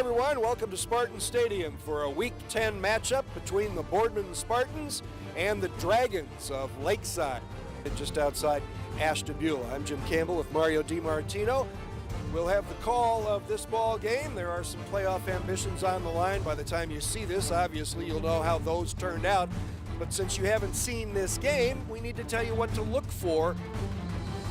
everyone. Welcome to Spartan Stadium for a Week 10 matchup between the Boardman Spartans and the Dragons of Lakeside, just outside Ashtabula. I'm Jim Campbell with Mario DiMartino. We'll have the call of this ball game. There are some playoff ambitions on the line. By the time you see this, obviously, you'll know how those turned out. But since you haven't seen this game, we need to tell you what to look for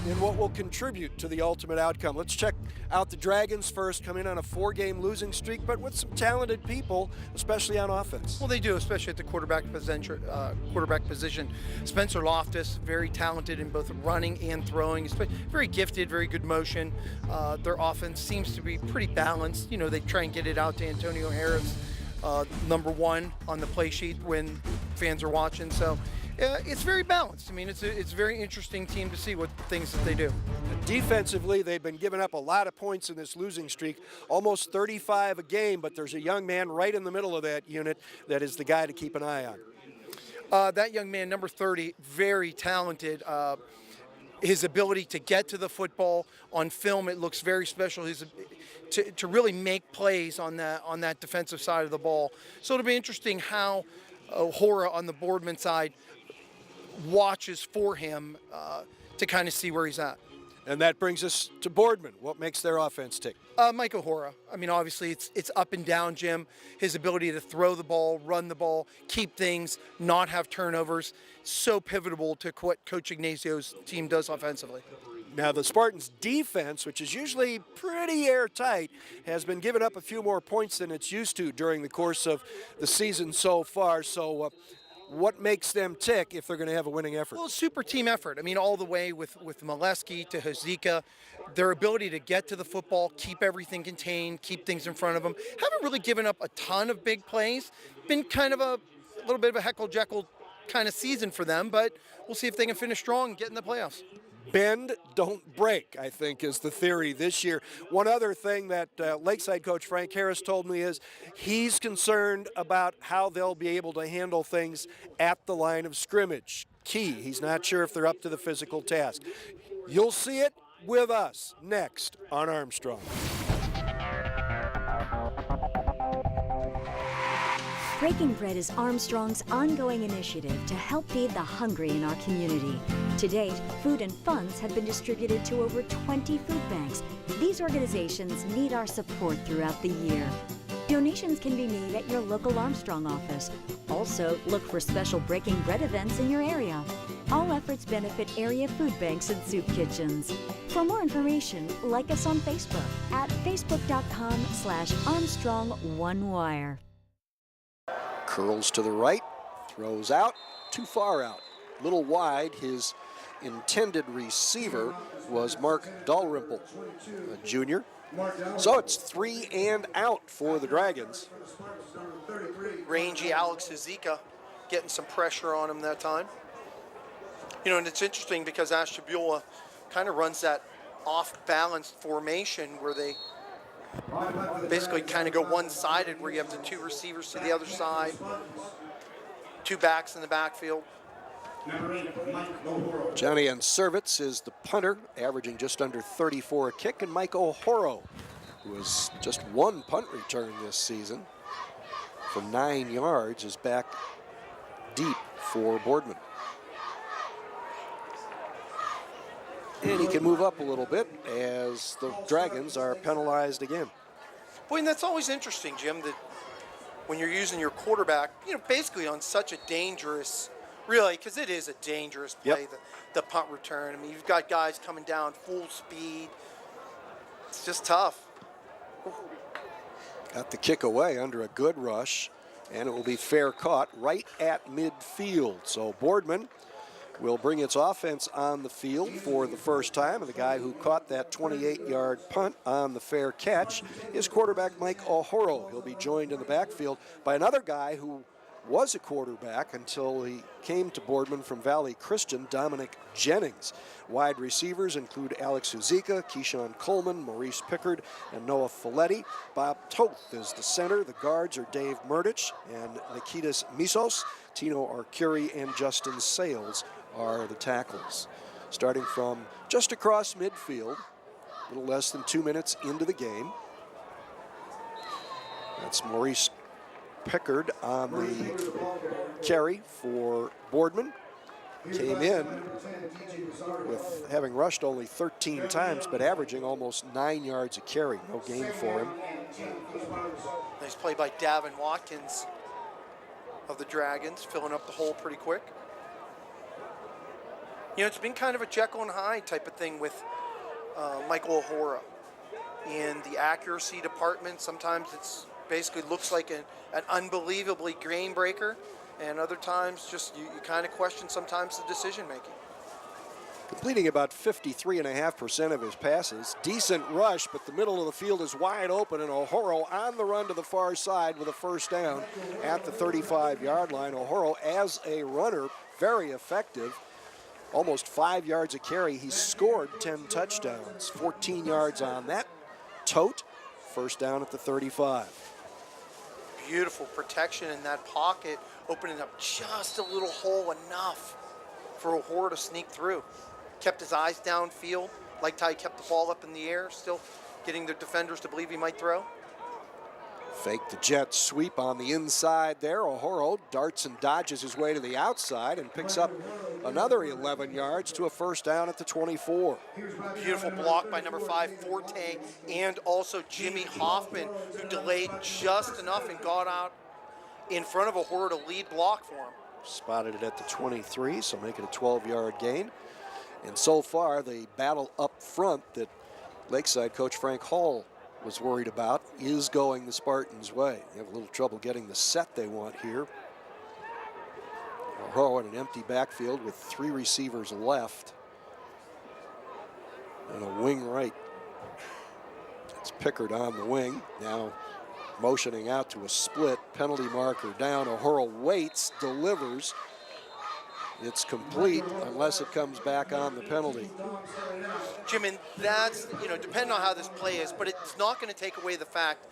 and what will contribute to the ultimate outcome. Let's check out the Dragons first, come in on a 4-game losing streak, but with some talented people, especially on offense. Well, they do, especially at the quarterback position. Spencer Loftus, very talented in both running and throwing, very gifted, very good motion. Their offense seems to be pretty balanced. You know, they try and get it out to Antonio Harris, number one on the play sheet when fans are watching. So it's very balanced. I mean, it's a very interesting team to see what things that they do. Defensively, they've been giving up a lot of points in this losing streak, almost 35 a game, but there's a young man right in the middle of that unit that is the guy to keep an eye on. That young man, number 30, very talented. His ability to get to the football on film, it looks very special. To really make plays on that defensive side of the ball. So it'll be interesting how Hora on the Boardman side watches for him to kind of see where he's at. And that brings us to Boardman. What makes their offense tick? Mike O'Hora. I mean, obviously, it's up and down, Jim. His ability to throw the ball, run the ball, keep things, not have turnovers, so pivotal to what Coach Ignazio's team does offensively. Now, the Spartans' defense, which is usually pretty airtight, has been giving up a few more points than it's used to during the course of the season so far. So what makes them tick if they're going to have a winning effort? Well, super team effort. I mean, all the way with Molesky to Hazika, their ability to get to the football, keep everything contained, keep things in front of them. Haven't really given up a ton of big plays. Been kind of a little bit of a Heckle-Jekyll kind of season for them, but we'll see if they can finish strong and get in the playoffs. Bend, don't break, I think, is the theory this year. One other thing that Lakeside coach Frank Harris told me is he's concerned about how they'll be able to handle things at the line of scrimmage. Key, he's not sure if they're up to the physical task. You'll see it with us next on Armstrong. Breaking Bread is Armstrong's ongoing initiative to help feed the hungry in our community. To date, food and funds have been distributed to over 20 food banks. These organizations need our support throughout the year. Donations can be made at your local Armstrong office. Also, look for special Breaking Bread events in your area. All efforts benefit area food banks and soup kitchens. For more information, like us on Facebook at facebook.com/ArmstrongOneWire. Curls to the right, throws out, too far out. Little wide, his intended receiver was Mark Dalrymple, a junior. So it's 3 and out for the Dragons. Rangy Alex Hazika getting some pressure on him that time. You know, and it's interesting because Ashtabula kind of runs that off-balanced formation where they basically kind of go one-sided, where you have the 2 receivers to the other side, 2 backs in the backfield. Johnny Anservitz is the punter, averaging just under 34 a kick, and Mike O'Horo, who has just 1 punt return this season for 9 yards, is back deep for Boardman. And he can move up a little bit as the Dragons are penalized again. Boy, and that's always interesting, Jim, that when you're using your quarterback, you know, basically on such a dangerous, really, because it is a dangerous play, Yep. the punt return. I mean, you've got guys coming down full speed. It's just tough. Got the kick away under a good rush, and it will be fair caught right at midfield. So Boardman will bring its offense on the field for the first time, and the guy who caught that 28-yard punt on the fair catch is quarterback Mike O'Horo. He'll be joined in the backfield by another guy who was a quarterback until he came to Boardman from Valley Christian, Dominic Jennings. Wide receivers include Alex Hazika, Keyshawn Coleman, Maurice Pickard, and Noah Folletti. Bob Toth is the center. The guards are Dave Murdich and Nikitas Misos. Tino Arcuri and Justin Sales are the tackles. Starting from just across midfield, a little less than 2 minutes into the game. That's Maurice Pickard on the carry for Boardman. Came in with having rushed only 13 times, but averaging almost 9 yards a carry. No gain for him. Nice play by Davin Watkins of the Dragons, filling up the hole pretty quick. You know, it's been kind of a Jekyll and Hyde type of thing with Michael O'Hora. In the accuracy department, sometimes it's basically looks like an unbelievably game breaker, and other times just you kind of question sometimes the decision making. Completing about 53.5% of his passes. Decent rush, but the middle of the field is wide open, and O'Hora on the run to the far side with a first down at the 35-yard line. O'Hora, as a runner, very effective. Almost 5 yards a carry. He's scored 10 touchdowns. 14 yards on that tote. First down at the 35. Beautiful protection in that pocket, opening up just a little hole enough for O'Hora to sneak through. Kept his eyes downfield, liked how he kept the ball up in the air, still getting the defenders to believe he might throw. Fake the jet sweep on the inside there. O'Hora darts and dodges his way to the outside and picks up another 11 yards to a first down at the 24. Beautiful block by number 5, Forte, and also Jimmy Hoffman, who delayed just enough and got out in front of O'Hora to lead block for him. Spotted it at the 23, so make it a 12-yard gain. And so far, the battle up front that Lakeside coach Frank Hall was worried about is going the Spartans' way. They have a little trouble getting the set they want here. O'Hara in an empty backfield with 3 receivers left. And a wing right. It's Pickard on the wing. Now motioning out to a split. Penalty marker down. O'Hara waits, delivers. It's complete unless it comes back on the penalty. Jim, and that's, you know, depending on how this play is, but it's not going to take away the fact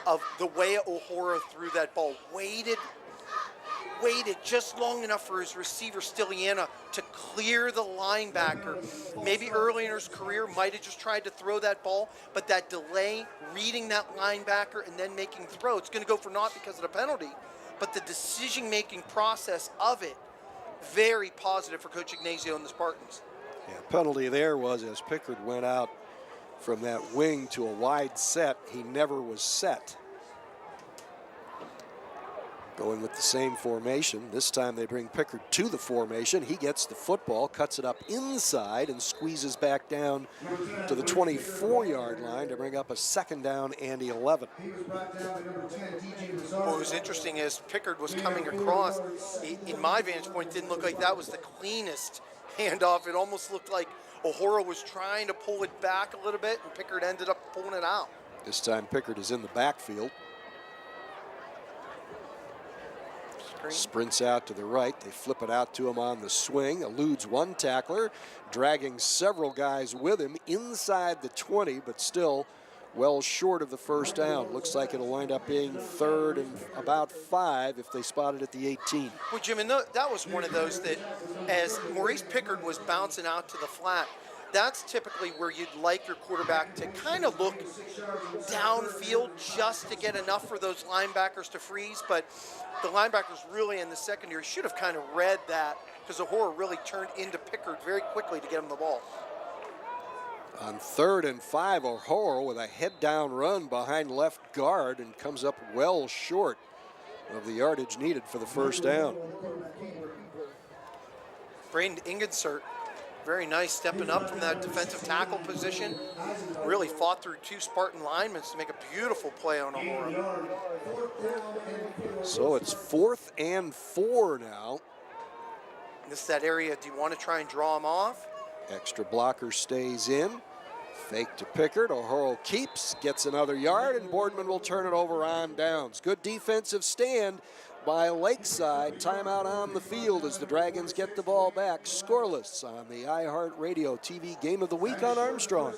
of the way O'Hara threw that ball. Waited just long enough for his receiver, Stiliana, to clear the linebacker. Maybe early in his career, might have just tried to throw that ball, but that delay, reading that linebacker, and then making the throw, it's going to go for naught because of the penalty, but the decision-making process of it, very positive for Coach Ignacio and the Spartans. Yeah, penalty there was as Pickard went out from that wing to a wide set. He never was set. Going with the same formation. This time they bring Pickard to the formation. He gets the football, cuts it up inside, and squeezes back down to the 24-yard line to bring up a second down and 11. What was interesting is Pickard was coming across. In my vantage point, didn't look like that was the cleanest handoff. It almost looked like O'Hara was trying to pull it back a little bit, and Pickard ended up pulling it out. This time Pickard is in the backfield. Sprints out to the right. They flip it out to him on the swing. Eludes one tackler, dragging several guys with him inside the 20, but still well short of the first down. Looks like it'll wind up being 3rd and about 5 if they spot it at the 18. Well, Jim, and that was one of those that as Maurice Pickard was bouncing out to the flat, that's typically where you'd like your quarterback to kind of look downfield just to get enough for those linebackers to freeze, but the linebackers really in the secondary should have kind of read that because O'Hara really turned into Pickard very quickly to get him the ball. On 3rd and 5, O'Hara with a head-down run behind left guard and comes up well short of the yardage needed for the first down. Braden Ingensert, very nice, stepping up from that defensive tackle position. Really fought through 2 Spartan linemen to make a beautiful play on O'Hara. So it's 4th and 4 now. This is that area, do you want to try and draw him off? Extra blocker stays in. Fake to Pickard. O'Hara keeps, gets another yard, and Boardman will turn it over on downs. Good defensive stand by Lakeside. Timeout on the field as the Dragons get the ball back. Scoreless on the iHeartRadio TV Game of the Week on Armstrong.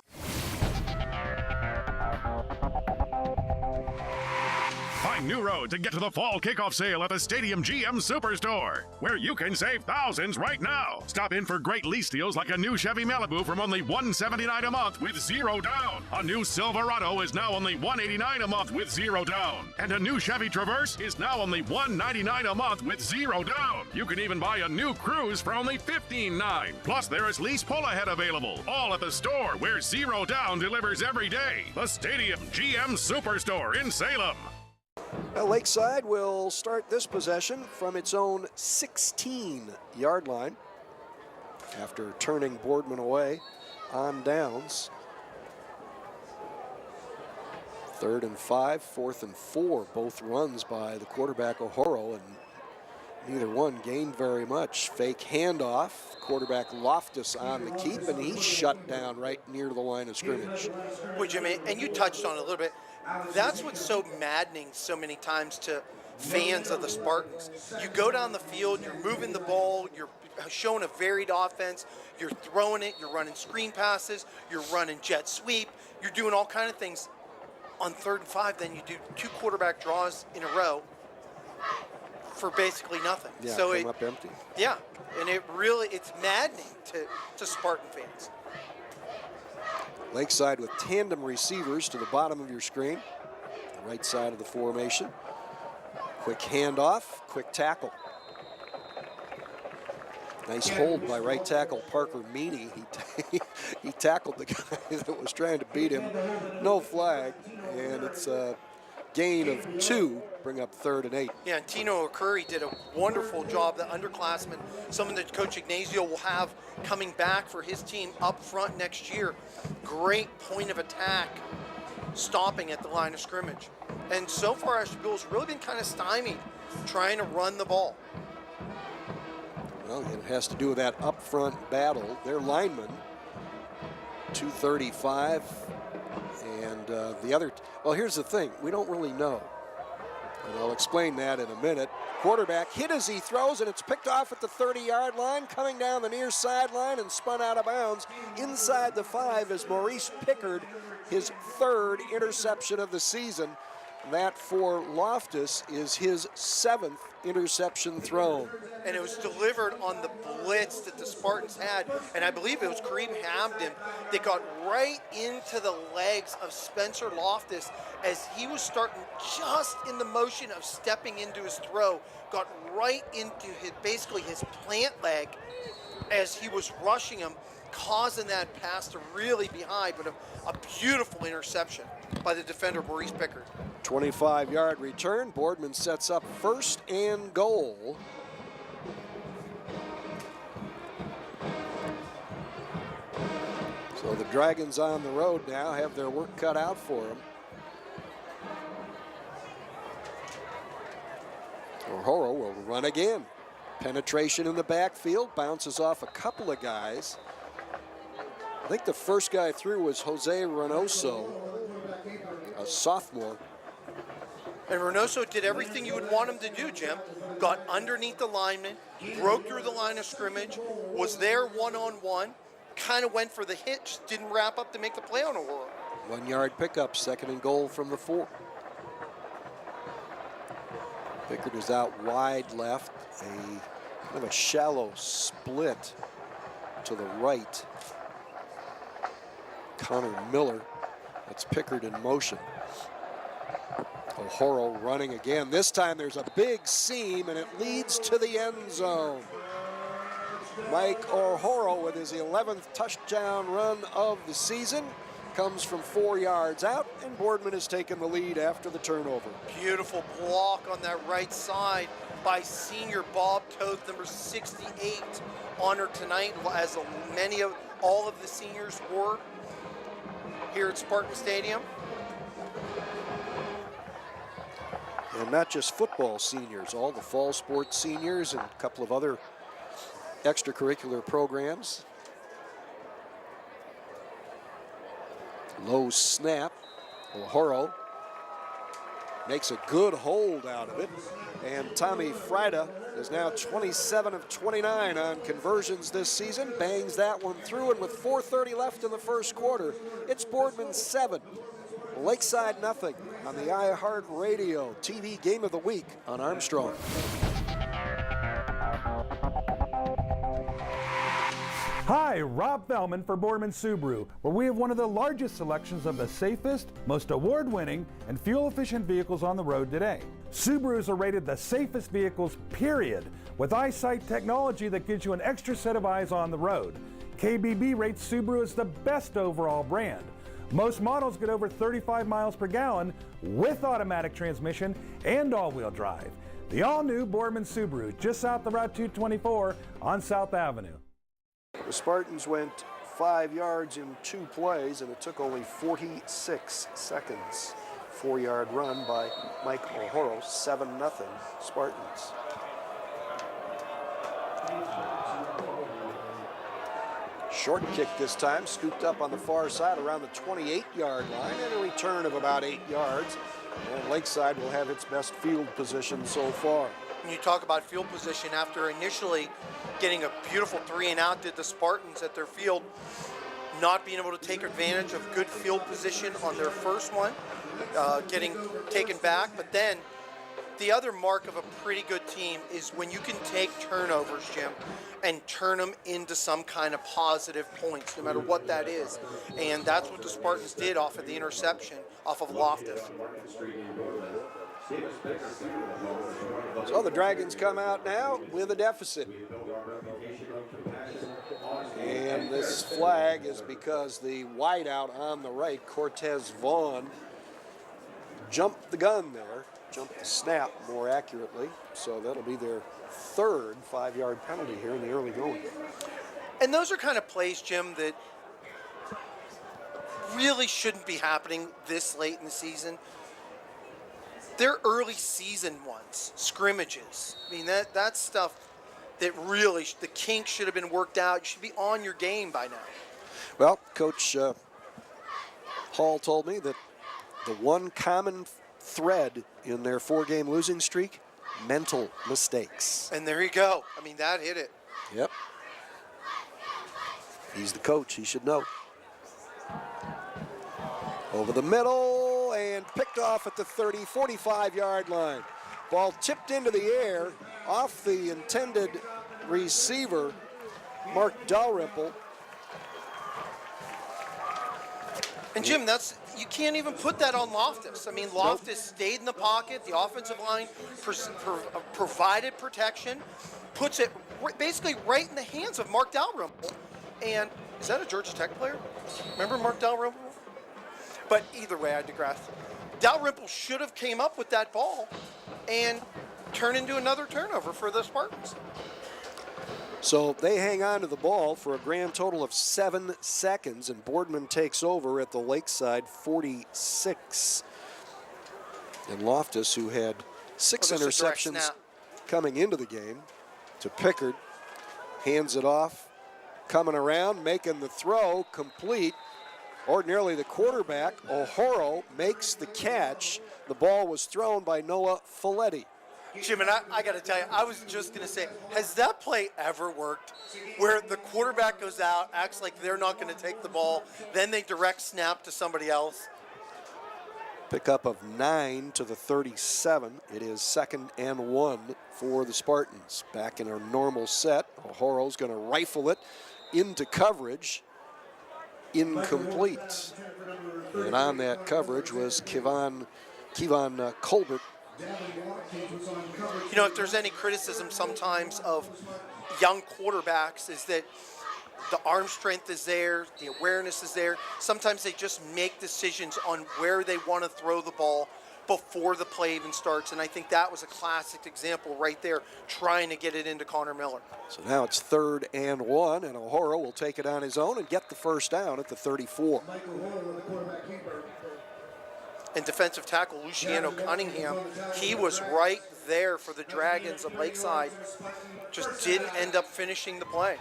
Find new road to get to the fall kickoff sale at the Stadium GM Superstore, where you can save thousands right now. Stop in for great lease deals like a new Chevy Malibu from only $179 a month with 0 down. A new Silverado is now only $189 a month with 0 down. And a new Chevy Traverse is now only $199 a month with 0 down. You can even buy a new Cruze for only $15.9. Plus, there is lease pull-ahead available, all at the store where 0 down delivers every day. The Stadium GM Superstore in Salem. Well, Lakeside will start this possession from its own 16-yard line after turning Boardman away on downs. 3rd and 5, 4th and 4, both runs by the quarterback O'Horo, and neither one gained very much. Fake handoff, quarterback Loftus on the keep, and he's shut down right near the line of scrimmage. Boy, Jimmy, and you touched on it a little bit. That's what's so maddening so many times to fans of the Spartans. You go down the field, you're moving the ball, you're showing a varied offense, you're throwing it, you're running screen passes, you're running jet sweep, you're doing all kind of things. On 3rd and 5, then you do 2 quarterback draws in a row for basically nothing. Yeah, so came up empty. Yeah, and it's maddening to Spartan fans. Lakeside with tandem receivers to the bottom of your screen, the right side of the formation. Quick handoff, quick tackle. Nice hold by right tackle Parker Meany. He tackled the guy that was trying to beat him. No flag, and it's a gain of 2, bring up 3rd and 8. Yeah, and Tino Okuri did a wonderful job, the underclassman, someone that Coach Ignazio will have coming back for his team up front next year. Great point of attack, stopping at the line of scrimmage. And so far, Ashtabula's really been kind of stymied trying to run the ball. Well, it has to do with that up front battle. Their linemen, 235, and the other. Well, here's the thing. We don't really know. And I'll explain that in a minute. Quarterback hit as he throws, and it's picked off at the 30-yard line, coming down the near sideline and spun out of bounds. Inside the 5 is Maurice Pickard, his 3rd interception of the season. That for Loftus is his 7th interception thrown. And it was delivered on the blitz that the Spartans had, and I believe it was Kareem Hamden that got right into the legs of Spencer Loftus as he was starting just in the motion of stepping into his throw, got right into basically his plant leg as he was rushing him, causing that pass to really be high, but a beautiful interception by the defender Maurice Pickard. 25-yard return. Boardman sets up 1st and goal. So the Dragons on the road now have their work cut out for them. O'Horo will run again. Penetration in the backfield, bounces off a couple of guys. I think the first guy through was Jose Reynoso, a sophomore. And Reynoso did everything you would want him to do, Jim. Got underneath the lineman, broke through the line of scrimmage, was there one-on-one, kind of went for the hit, just didn't wrap up to make the play on O'Horo. 1-yard pickup, 2nd and goal from the 4. Pickard is out wide left, kind of a shallow split to the right. Connor Miller, that's Pickard in motion. O'Horo running again. This time there's a big seam and it leads to the end zone. Mike O'Horo with his 11th touchdown run of the season comes from 4 yards out, and Boardman has taken the lead after the turnover. Beautiful block on that right side by senior Bob Toth, number 68, honored tonight, as all of the seniors were here at Spartan Stadium. And not just football seniors, all the fall sports seniors and a couple of other extracurricular programs. Low snap. O'Horo makes a good hold out of it. And Tommy Frida is now 27 of 29 on conversions this season. Bangs that one through, and with 4:30 left in the first quarter, it's Boardman 7, Lakeside nothing on the iHeartRadio TV Game of the Week on Armstrong. Hi, Rob Fellman for Boardman Subaru, where we have one of the largest selections of the safest, most award-winning, and fuel-efficient vehicles on the road today. Subarus are rated the safest vehicles, period, with EyeSight technology that gives you an extra set of eyes on the road. KBB rates Subaru as the best overall brand. Most models get over 35 miles per gallon with automatic transmission and all-wheel drive. The all-new Boardman Subaru, just south of Route 224 on South Avenue. The Spartans went 5 yards in 2 plays, and it took only 46 seconds. 4-yard run by Mike O'Horo, 7-0 Spartans. Short kick this time, scooped up on the far side around the 28-yard line, and a return of about 8 yards. And Lakeside will have its best field position so far. When you talk about field position, after initially getting a beautiful 3-and-out, did the Spartans at their field, not being able to take advantage of good field position on their first one, getting taken back. But then the other mark of a pretty good team is when you can take turnovers, Jim, and turn them into some kind of positive points, no matter what that is. And that's what the Spartans did off of the interception, off of Loftus. So the Dragons come out now with a deficit. And this flag is because the wideout on the right, Cortez Vaughn, jumped the gun there, jumped the snap more accurately. So that'll be their third 5-yard penalty here in the early going. And those are kind of plays, Jim, that really shouldn't be happening this late in the season. They're early season ones, scrimmages. I mean, that's stuff that really, the kinks should have been worked out. You should be on your game by now. Well, Coach Hall told me that the one common thread in their 4-game losing streak, mental mistakes. And there you go. I mean, that hit it. Yep. He's the coach. He should know. Over the middle and picked off at the 45-yard line. Ball tipped into the air off the intended receiver, Mark Dalrymple. And Jim, you can't even put that on Loftus. I mean, Loftus stayed in the pocket. The offensive line provided protection, puts it basically right in the hands of Mark Dalrymple. And is that a Georgia Tech player? Remember Mark Dalrymple? But either way, I digress. Dalrymple should have came up with that ball and turned into another turnover for the Spartans. So they hang on to the ball for a grand total of 7 seconds, and Boardman takes over at the Lakeside 46. And Loftus, who had 6 interceptions coming into the game, to Pickard, hands it off, coming around, making the throw, complete. Ordinarily the quarterback, O'Horo, makes the catch. The ball was thrown by Noah Folletti. Jim, and I got to tell you, I was just going to say, has that play ever worked? Where the quarterback goes out, acts like they're not going to take the ball, then they direct snap to somebody else? Pickup of 9 to the 37. It is 2nd and 1 for the Spartans. Back in our normal set, O'Horo's going to rifle it into coverage. Incomplete. And on that coverage was Kevon Colbert. You know, if there's any criticism sometimes of young quarterbacks is that the arm strength is there, the awareness is there. Sometimes they just make decisions on where they want to throw the ball before the play even starts. And I think that was a classic example right there, trying to get it into Connor Miller. So now it's 3rd and 1, and O'Horo will take it on his own and get the first down at the 34. And defensive tackle Luciano Cunningham, he was right there for the Dragons of Lakeside. Just didn't end up finishing the play.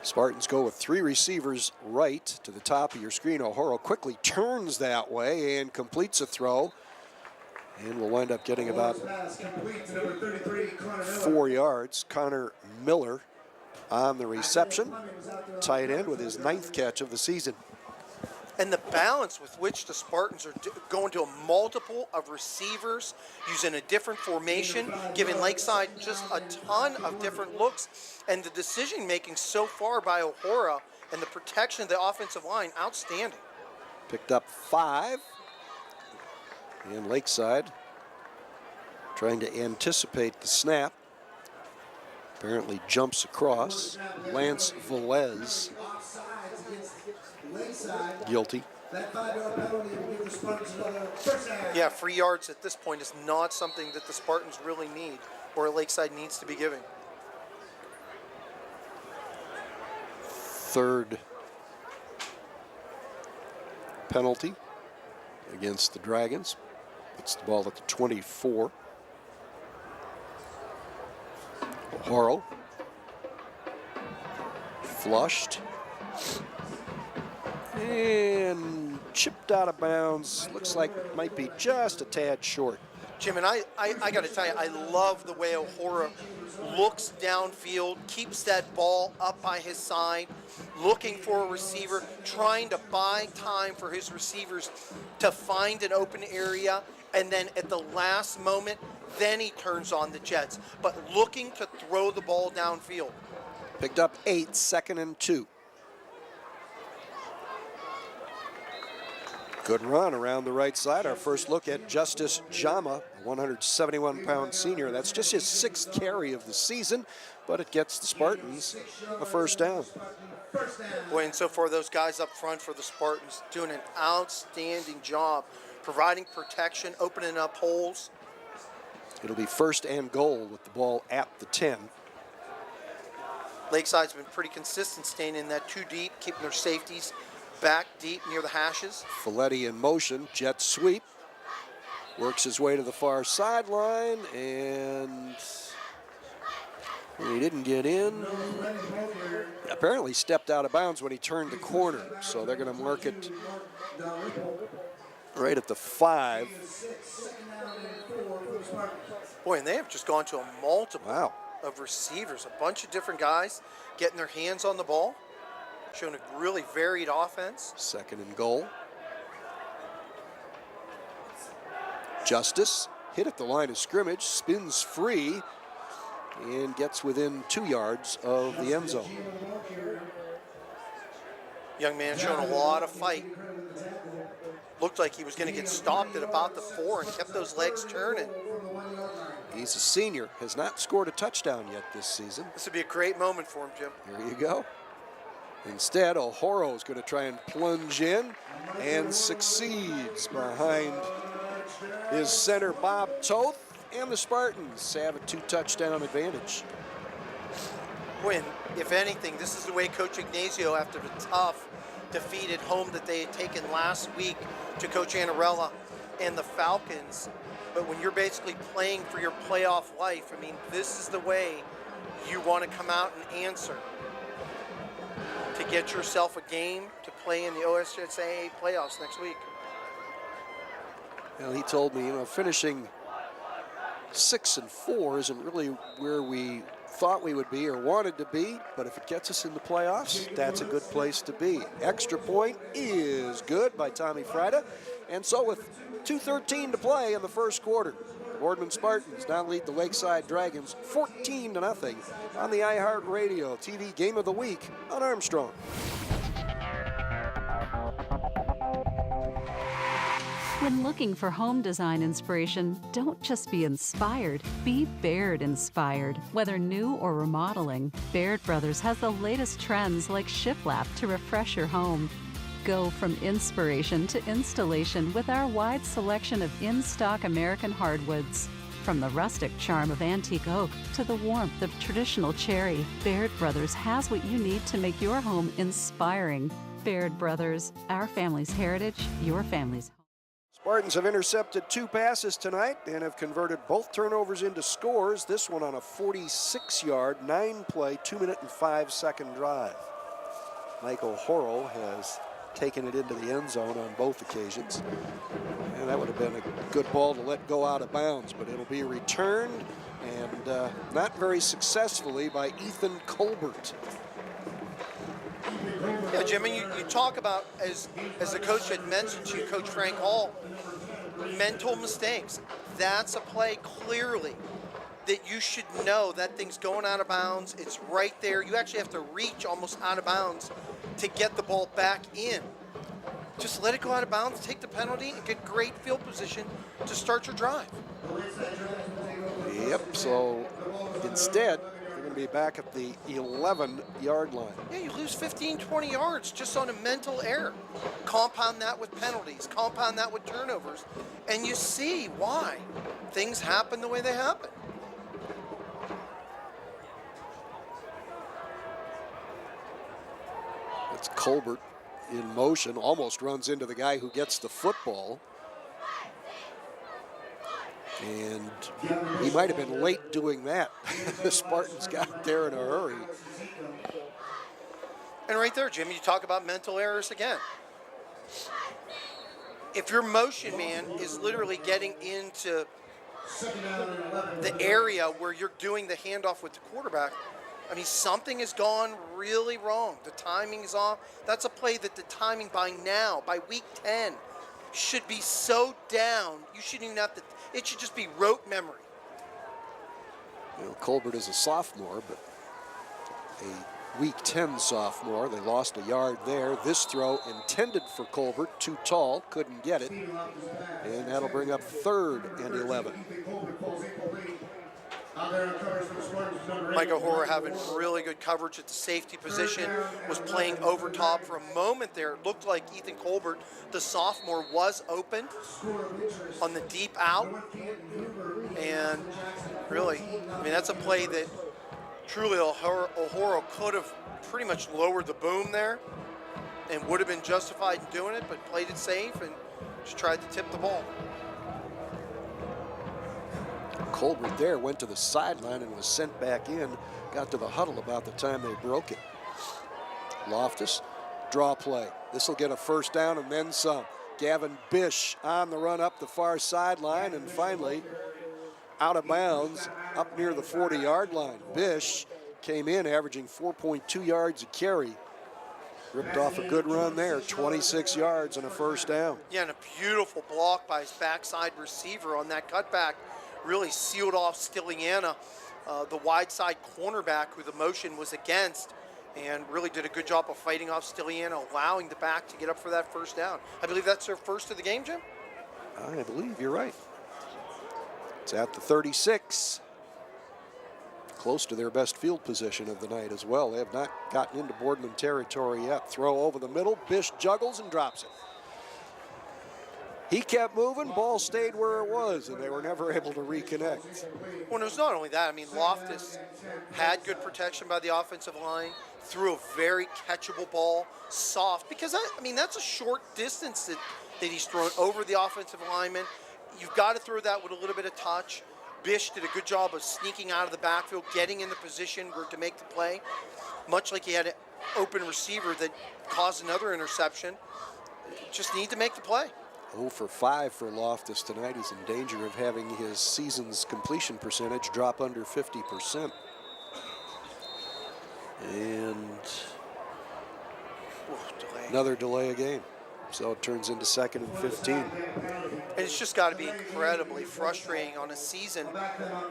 Spartans go with 3 receivers right to the top of your screen. O'Horo quickly turns that way and completes a throw. And will wind up getting about 4 yards. Connor Miller on the reception. Tight end with his 9th catch of the season. And the balance with which the Spartans are going to a multiple of receivers, using a different formation, giving Lakeside just a ton of different looks. And the decision making so far by O'Hara and the protection of the offensive line, outstanding. Picked up 5. And Lakeside trying to anticipate the snap. Apparently jumps across. Lance Velez guilty. Yeah, free yards at this point is not something that the Spartans really need, or Lakeside needs to be giving. 3rd penalty against the Dragons. Puts the ball at the 24. O'Hara flushed and chipped out of bounds. Looks like it might be just a tad short. Jim, and I got to tell you, I love the way O'Hara looks downfield, keeps that ball up by his side, looking for a receiver, trying to buy time for his receivers to find an open area, and then at the last moment, then he turns on the jets, but looking to throw the ball downfield. Picked up 8, 2nd and 2. Good run around the right side. Our first look at Justice Jama, a 171-pound senior. That's just his 6th carry of the season, but it gets the Spartans a first down. Boy, and so far those guys up front for the Spartans doing an outstanding job, providing protection, opening up holes. It'll be 1st and goal with the ball at the 10. Lakeside's been pretty consistent, staying in that 2 deep, keeping their safeties back deep near the hashes. Folletti in motion, jet sweep. Works his way to the far sideline, and he didn't get in. Apparently stepped out of bounds when he turned the corner, so they're going to mark it right at the 5. Boy, and they have just gone to a multiple Wow. of receivers, a bunch of different guys getting their hands on the ball, showing a really varied offense. 2nd and goal. Justice hit at the line of scrimmage, spins free, and gets within 2 yards of the end zone. Young man showing a lot of fight. Looked like he was going to get stopped at about the 4 and kept those legs turning. He's a senior, has not scored a touchdown yet this season. This would be a great moment for him, Jim. Here you go. Instead, O'Hara is going to try and plunge in and succeeds behind his center, Bob Toth, and the Spartans have a 2-touchdown advantage. When, if anything, this is the way Coach Ignacio, after the tough defeat at home that they had taken last week to Coach Annarella and the Falcons, but when you're basically playing for your playoff life, I mean, this is the way you want to come out and answer to get yourself a game to play in the OSSAA playoffs next week. Well, he told me, finishing 6 and 4 isn't really where we thought we would be or wanted to be, but if it gets us in the playoffs, that's a good place to be. Extra point is good by Tommy Frida, and so with 2:13 to play in the first quarter, Boardman Spartans now lead the Lakeside Dragons 14-0 on the iHeartRadio TV Game of the Week on Armstrong. When looking for home design inspiration, don't just be inspired, be Baird inspired. Whether new or remodeling, Baird Brothers has the latest trends like shiplap to refresh your home. Go from inspiration to installation with our wide selection of in-stock American hardwoods. From the rustic charm of antique oak to the warmth of traditional cherry, Baird Brothers has what you need to make your home inspiring. Baird Brothers, our family's heritage, your family's home. Spartans have intercepted 2 passes tonight and have converted both turnovers into scores. This one on a 46-yard, 9-play, 2-minute and 5-second drive. Mike O'Hara has taken it into the end zone on both occasions. And that would have been a good ball to let go out of bounds, but it'll be returned and not very successfully by Ethan Colbert. Yeah, Jim, and you talk about, as the coach had mentioned to you, Coach Frank Hall, mental mistakes. That's a play clearly that you should know that thing's going out of bounds. It's right there. You actually have to reach almost out of bounds to get the ball back in. Just let it go out of bounds, take the penalty, and get great field position to start your drive. Yep, so instead, they're going to be back at the 11-yard line. Yeah, you lose 15, 20 yards just on a mental error. Compound that with penalties, compound that with turnovers, and you see why things happen the way they happen. It's Colbert in motion, almost runs into the guy who gets the football. And he might have been late doing that. The Spartans got there in a hurry. And right there, Jim, you talk about mental errors again. If your motion man is literally getting into the area where you're doing the handoff with the quarterback, I mean, something has gone really wrong. The timing is off. That's a play that the timing by now, by week 10, should be so down, you shouldn't even have to, it should just be rote memory. You know, Colbert is a sophomore, but a week 10 sophomore. They lost a yard there. This throw intended for Colbert, too tall, couldn't get it. And that'll bring up 3rd and 11. Micah Horror having really good coverage at the safety position, was playing over top for a moment there. It looked like Ethan Colbert, the sophomore, was open on the deep out. And really, I mean, that's a play that truly O'Horo could have pretty much lowered the boom there and would have been justified in doing it, but played it safe and just tried to tip the ball. Colbert there went to the sideline and was sent back in, got to the huddle about the time they broke it. Loftus, draw play. This will get a first down and then some. Gavin Bish on the run up the far sideline and finally out of bounds up near the 40-yard line. Bish came in averaging 4.2 yards a carry. Ripped off a good run there, 26 yards and a first down. Yeah, and a beautiful block by his backside receiver on that cutback. Really sealed off Styliana, the wide side cornerback who the motion was against, and really did a good job of fighting off Styliana, allowing the back to get up for that first down. I believe that's their first of the game, Jim? I believe you're right. It's at the 36. Close to their best field position of the night as well. They have not gotten into Boardman territory yet. Throw over the middle. Bish juggles and drops it. He kept moving, ball stayed where it was, and they were never able to reconnect. Well, it was not only that. I mean, Loftus had good protection by the offensive line, threw a very catchable ball, soft, because, I mean, that's a short distance that he's thrown over the offensive lineman. You've got to throw that with a little bit of touch. Bish did a good job of sneaking out of the backfield, getting in the position where to make the play, much like he had an open receiver that caused another interception. Just need to make the play. 0 for 5 for Loftus tonight. He's in danger of having his season's completion percentage drop under 50%. And another delay of game. So it turns into 2nd and 15. And it's just got to be incredibly frustrating on a season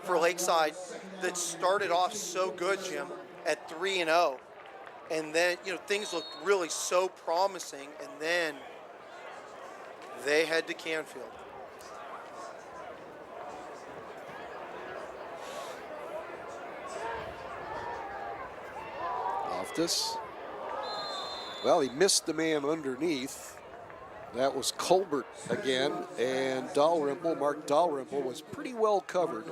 for Lakeside that started off so good, Jim, at 3-0. And then, you know, things looked really so promising, and then they head to Canfield. Loftus. Well, he missed the man underneath. That was Colbert again, and Mark Dalrymple was pretty well covered.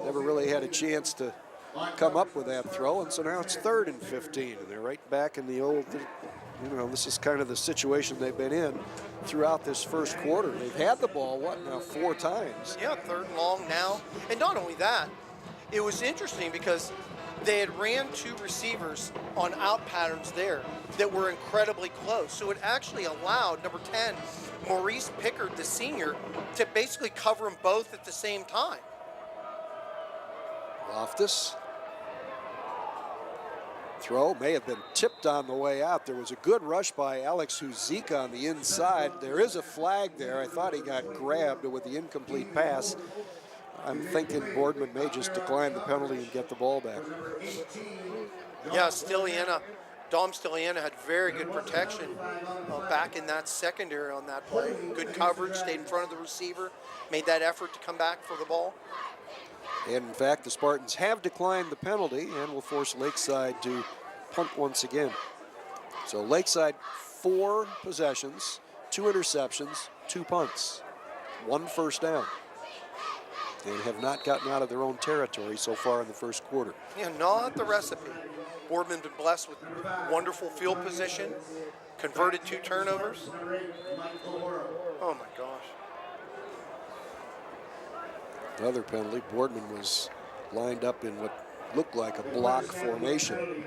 Never really had a chance to come up with that throw, and so now it's 3rd and 15, and they're right back in the old, you know, this is kind of the situation they've been in throughout this first quarter. They've had the ball, 4 times? Yeah, 3rd and long now. And not only that, it was interesting because they had ran 2 receivers on out patterns there that were incredibly close. So it actually allowed number 10, Maurice Pickard, the senior, to basically cover them both at the same time. Loftus. Throw may have been tipped on the way out. There was a good rush by Alex Huzika on the inside. There is a flag there. I thought he got grabbed with the incomplete pass. I'm thinking Boardman may just decline the penalty and get the ball back. Yeah, Dom Stiliana had very good protection back in that secondary on that play. Good coverage, stayed in front of the receiver, made that effort to come back for the ball. And in fact, the Spartans have declined the penalty and will force Lakeside to punt once again. So Lakeside, 4 possessions, 2 interceptions, 2 punts, 1 first down. And have not gotten out of their own territory so far in the first quarter. Yeah, not the recipe. Boardman been blessed with wonderful field position, converted 2 turnovers. Oh my gosh. Another penalty. Boardman was lined up in what looked like a block formation.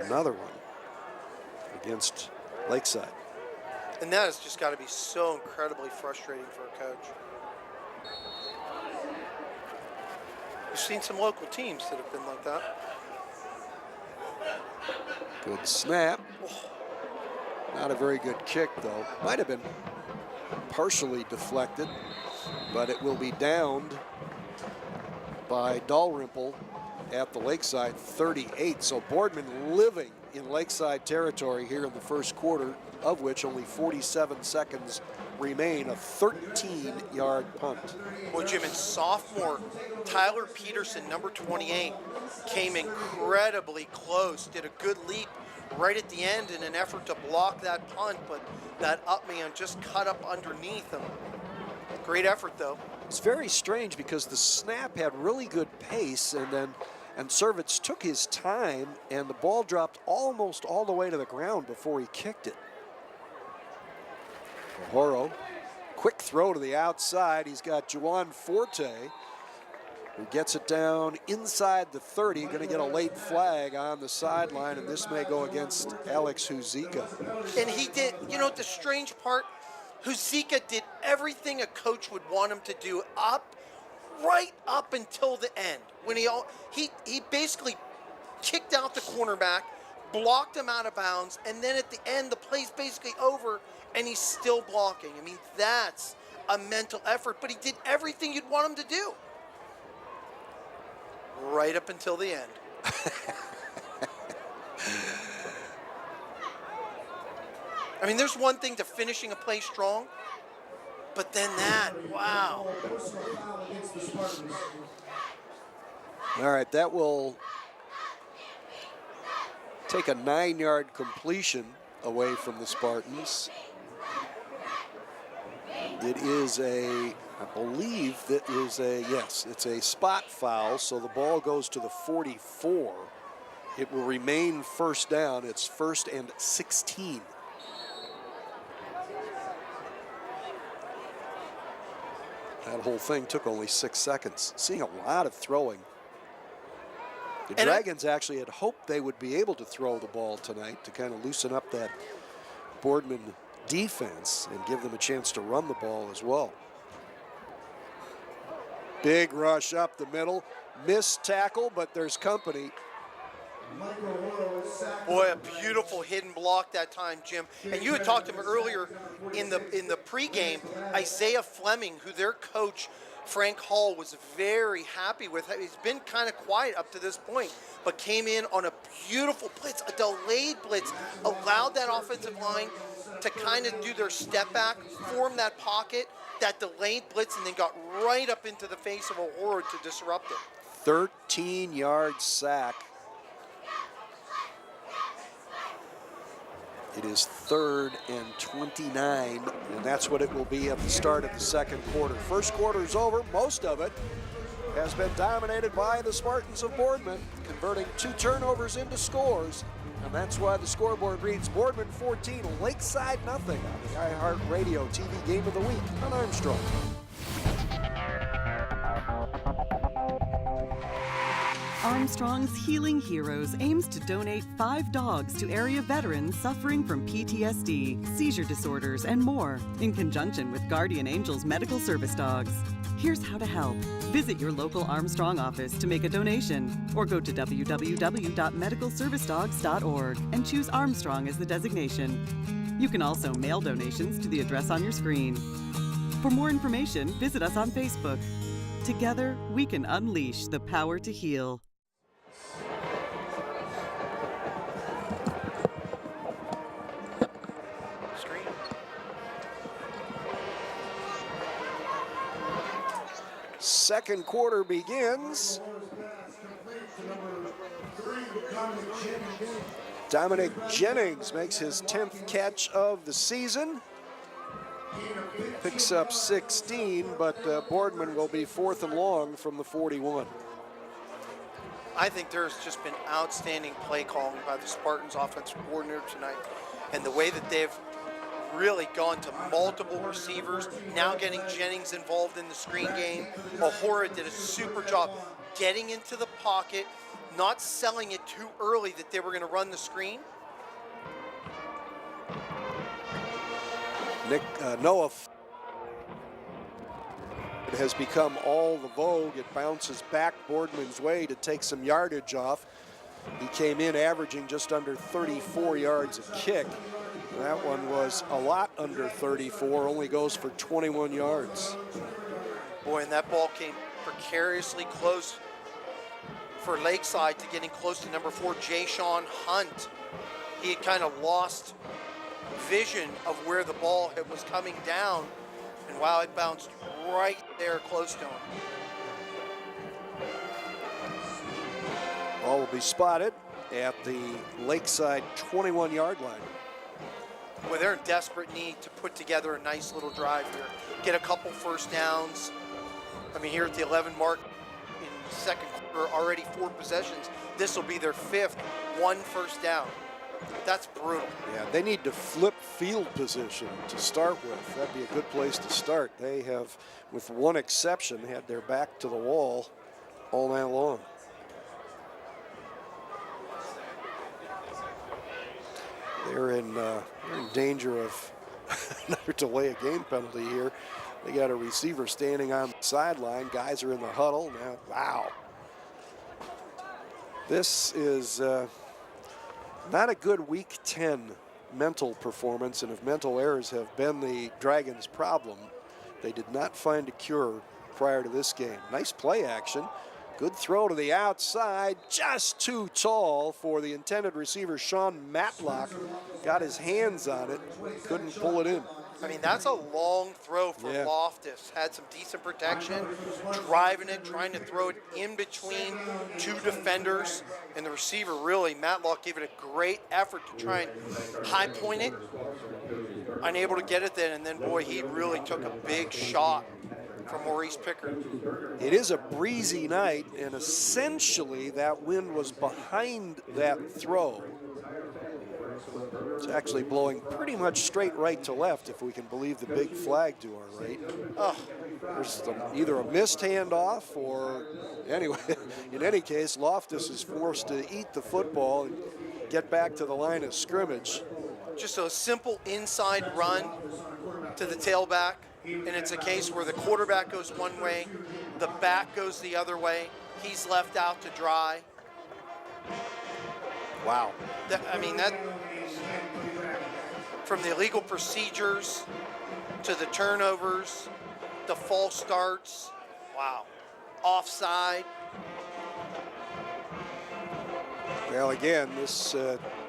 Another one against Lakeside. And that has just got to be so incredibly frustrating for a coach. We've seen some local teams that have been like that. Good snap. Not a very good kick, though. Might have been partially deflected, but it will be downed by Dalrymple at the Lakeside 38. So Boardman living in Lakeside territory here in the first quarter, of which only 47 seconds remain. A 13-yard punt. Well, Jim, and sophomore Tyler Peterson, number 28, came incredibly close, did a good leap right at the end in an effort to block that punt, but that up man just cut up underneath him. Great effort, though. It's very strange because the snap had really good pace, and Servitz took his time, and the ball dropped almost all the way to the ground before he kicked it. Horo, quick throw to the outside. He's got Juwan Forte, who gets it down inside the 30. Going to get a late flag on the sideline, and this may go against Alex Huzika. And he did, you know, the strange part, Huzika did everything a coach would want him to do right up until the end. When he basically kicked out the cornerback, blocked him out of bounds, and then at the end, the play's basically over, and he's still blocking. I mean, that's a mental effort, but he did everything you'd want him to do. Right up until the end. I mean, there's one thing to finishing a play strong, but then that, wow. All right, that will take a 9-yard completion away from the Spartans. It is I believe that is yes, it's a spot foul, so the ball goes to the 44. It will remain first down. It's 1st and 16. That whole thing took only 6 seconds. Seeing a lot of throwing. The Dragons actually had hoped they would be able to throw the ball tonight to kind of loosen up that Boardman defense and give them a chance to run the ball as well. Big rush up the middle. Missed tackle, but there's company. Boy, a beautiful hidden block that time, Jim. And you had talked to him earlier in the pregame. Isaiah Fleming, who their coach Frank Hall was very happy with. He's been kind of quiet up to this point, but came in on a beautiful blitz, a delayed blitz, allowed that offensive line to kind of do their step back, form that pocket, that delayed blitz, and then got right up into the face of a horde to disrupt it. 13-yard sack. It is 3rd and 29, and that's what it will be at the start of the second quarter. First quarter is over. Most of it has been dominated by the Spartans of Boardman, converting 2 turnovers into scores. And that's why the scoreboard reads Boardman 14, Lakeside nothing on the iHeartRadio TV Game of the Week on Armstrong. Armstrong's Healing Heroes aims to donate 5 dogs to area veterans suffering from PTSD, seizure disorders, and more, in conjunction with Guardian Angels Medical Service Dogs. Here's how to help. Visit your local Armstrong office to make a donation, or go to www.medicalservicedogs.org and choose Armstrong as the designation. You can also mail donations to the address on your screen. For more information, visit us on Facebook. Together, we can unleash the power to heal. Second quarter begins. Dominic Jennings makes his 10th catch of the season. Picks up 16, but Boardman will be 4th and long from the 41. I think there's just been outstanding play calling by the Spartans offensive coordinator tonight, and the way that they've really gone to multiple receivers, now getting Jennings involved in the screen game. O'Hara did a super job getting into the pocket, not selling it too early that they were going to run the screen. Noah has become all the vogue. It bounces back Boardman's way to take some yardage off. He came in averaging just under 34 yards a kick. That one was a lot under 34, only goes for 21 yards. Boy, and that ball came precariously close for Lakeside to getting close to number 4, Jay-Sean Hunt. He had kind of lost vision of where the ball was coming down, and wow, it bounced right there close to him. Ball will be spotted at the Lakeside 21-yard line. Well, they're in desperate need to put together a nice little drive here. Get a couple first downs. I mean, here at the 11 mark in the second quarter, already 4 possessions. This will be their 5th, 1 first down. That's brutal. Yeah, they need to flip field position to start with. That'd be a good place to start. They have, with one exception, had their back to the wall all night long. They're in danger of another delay of game penalty here. They got a receiver standing on the sideline. Guys are in the huddle now. Wow. This is not a good Week 10 mental performance, and if mental errors have been the Dragons' problem, they did not find a cure prior to this game. Nice play action. Good throw to the outside, just too tall for the intended receiver, Sean Matlock. Got his hands on it, couldn't pull it in. I mean, that's a long throw for Loftus. Had some decent protection, driving it, trying to throw it in between 2 defenders. And the receiver, really, Matlock gave it a great effort to try and high point it. Unable to get it then, and then, boy, he really took a big shot from Maurice Pickard. It is a breezy night, and essentially that wind was behind that throw. It's actually blowing pretty much straight right to left, if we can believe the big flag to our right. Oh, there's either a missed handoff or, anyway, in any case, Loftus is forced to eat the football and get back to the line of scrimmage. Just a simple inside run to the tailback, and it's a case where the quarterback goes one way, the back goes the other way. He's left out to dry. Wow. I mean, that, from the illegal procedures to the turnovers, the false starts, wow. Offside. Well, again, this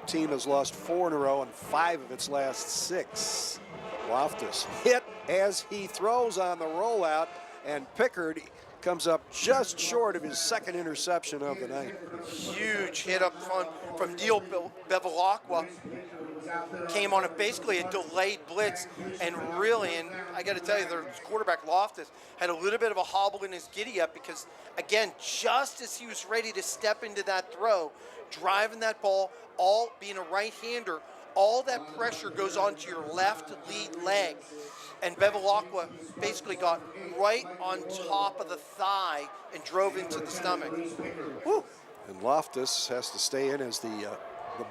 team has lost 4 in a row and 5 of its last 6. Loftus hit as he throws on the rollout, and Pickard comes up just short of his 2nd interception of the night. Huge hit up front from Neil Bevilacqua. Came on basically a delayed blitz, and really, and I got to tell you, their quarterback Loftus had a little bit of a hobble in his giddy up because, again, just as he was ready to step into that throw, driving that ball, all being a right-hander, all that pressure goes onto your left lead leg. And Bevilacqua basically got right on top of the thigh and drove into the stomach. Woo. And Loftus has to stay in as the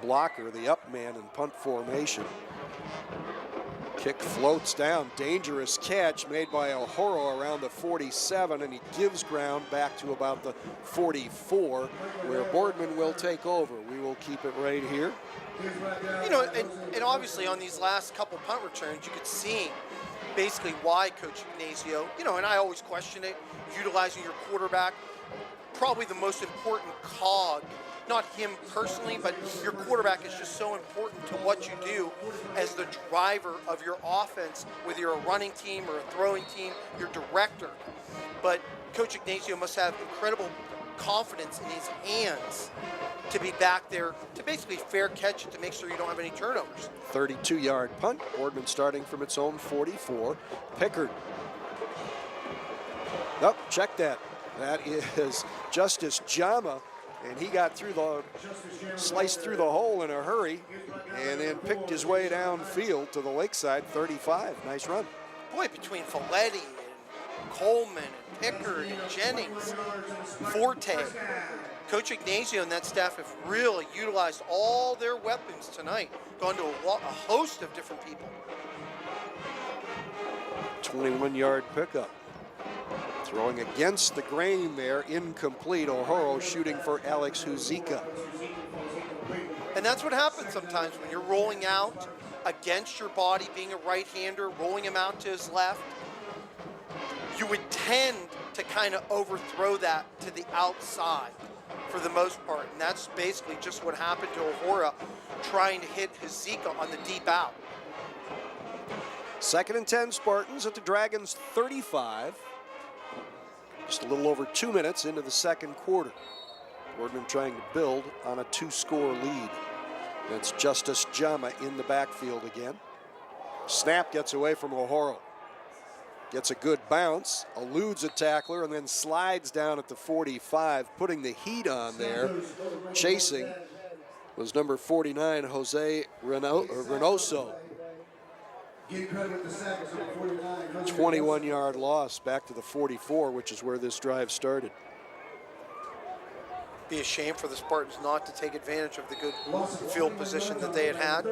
blocker, the up man in punt formation. Kick floats down. Dangerous catch made by O'Horo around the 47, and he gives ground back to about the 44, where Boardman will take over. We will keep it right here. You know, and obviously on these last couple punt returns, you could see basically why Coach Ignacio, you know, and I always question it, utilizing your quarterback, probably the most important cog, not him personally, but your quarterback is just so important to what you do as the driver of your offense, whether you're a running team or a throwing team, your director. But Coach Ignacio must have incredible confidence in his hands to be back there to basically fair catch it to make sure you don't have any turnovers. 32-yard punt. Boardman starting from its own 44. Pickard. Nope, check that. That is Justice Jama, and he got through sliced through the hole in a hurry and then picked his way downfield to the Lakeside 35. Nice run. Boy, between Folletti and Coleman and Pickard and Jennings, Forte, Coach Ignacio and that staff have really utilized all their weapons tonight, gone to a host of different people. 21-yard pickup. Throwing against the grain there, incomplete. O'Horo shooting for Alex Huzika. And that's what happens sometimes when you're rolling out against your body, being a right-hander, rolling him out to his left. You would tend to kind of overthrow that to the outside for the most part. And that's basically just what happened to O'Hora trying to hit Huzika on the deep out. 2nd and 10 Spartans at the Dragons 35. Just a little over 2 minutes into the second quarter. Boardman trying to build on a 2-score lead. That's Justice Jama in the backfield again. Snap gets away from O'Horo. Gets a good bounce, eludes a tackler, and then slides down at the 45, putting the heat on there. Chasing was number 49, Jose Reynoso. 21-yard loss back to the 44, which is where this drive started. Be a shame for the Spartans not to take advantage of the good field position that they had.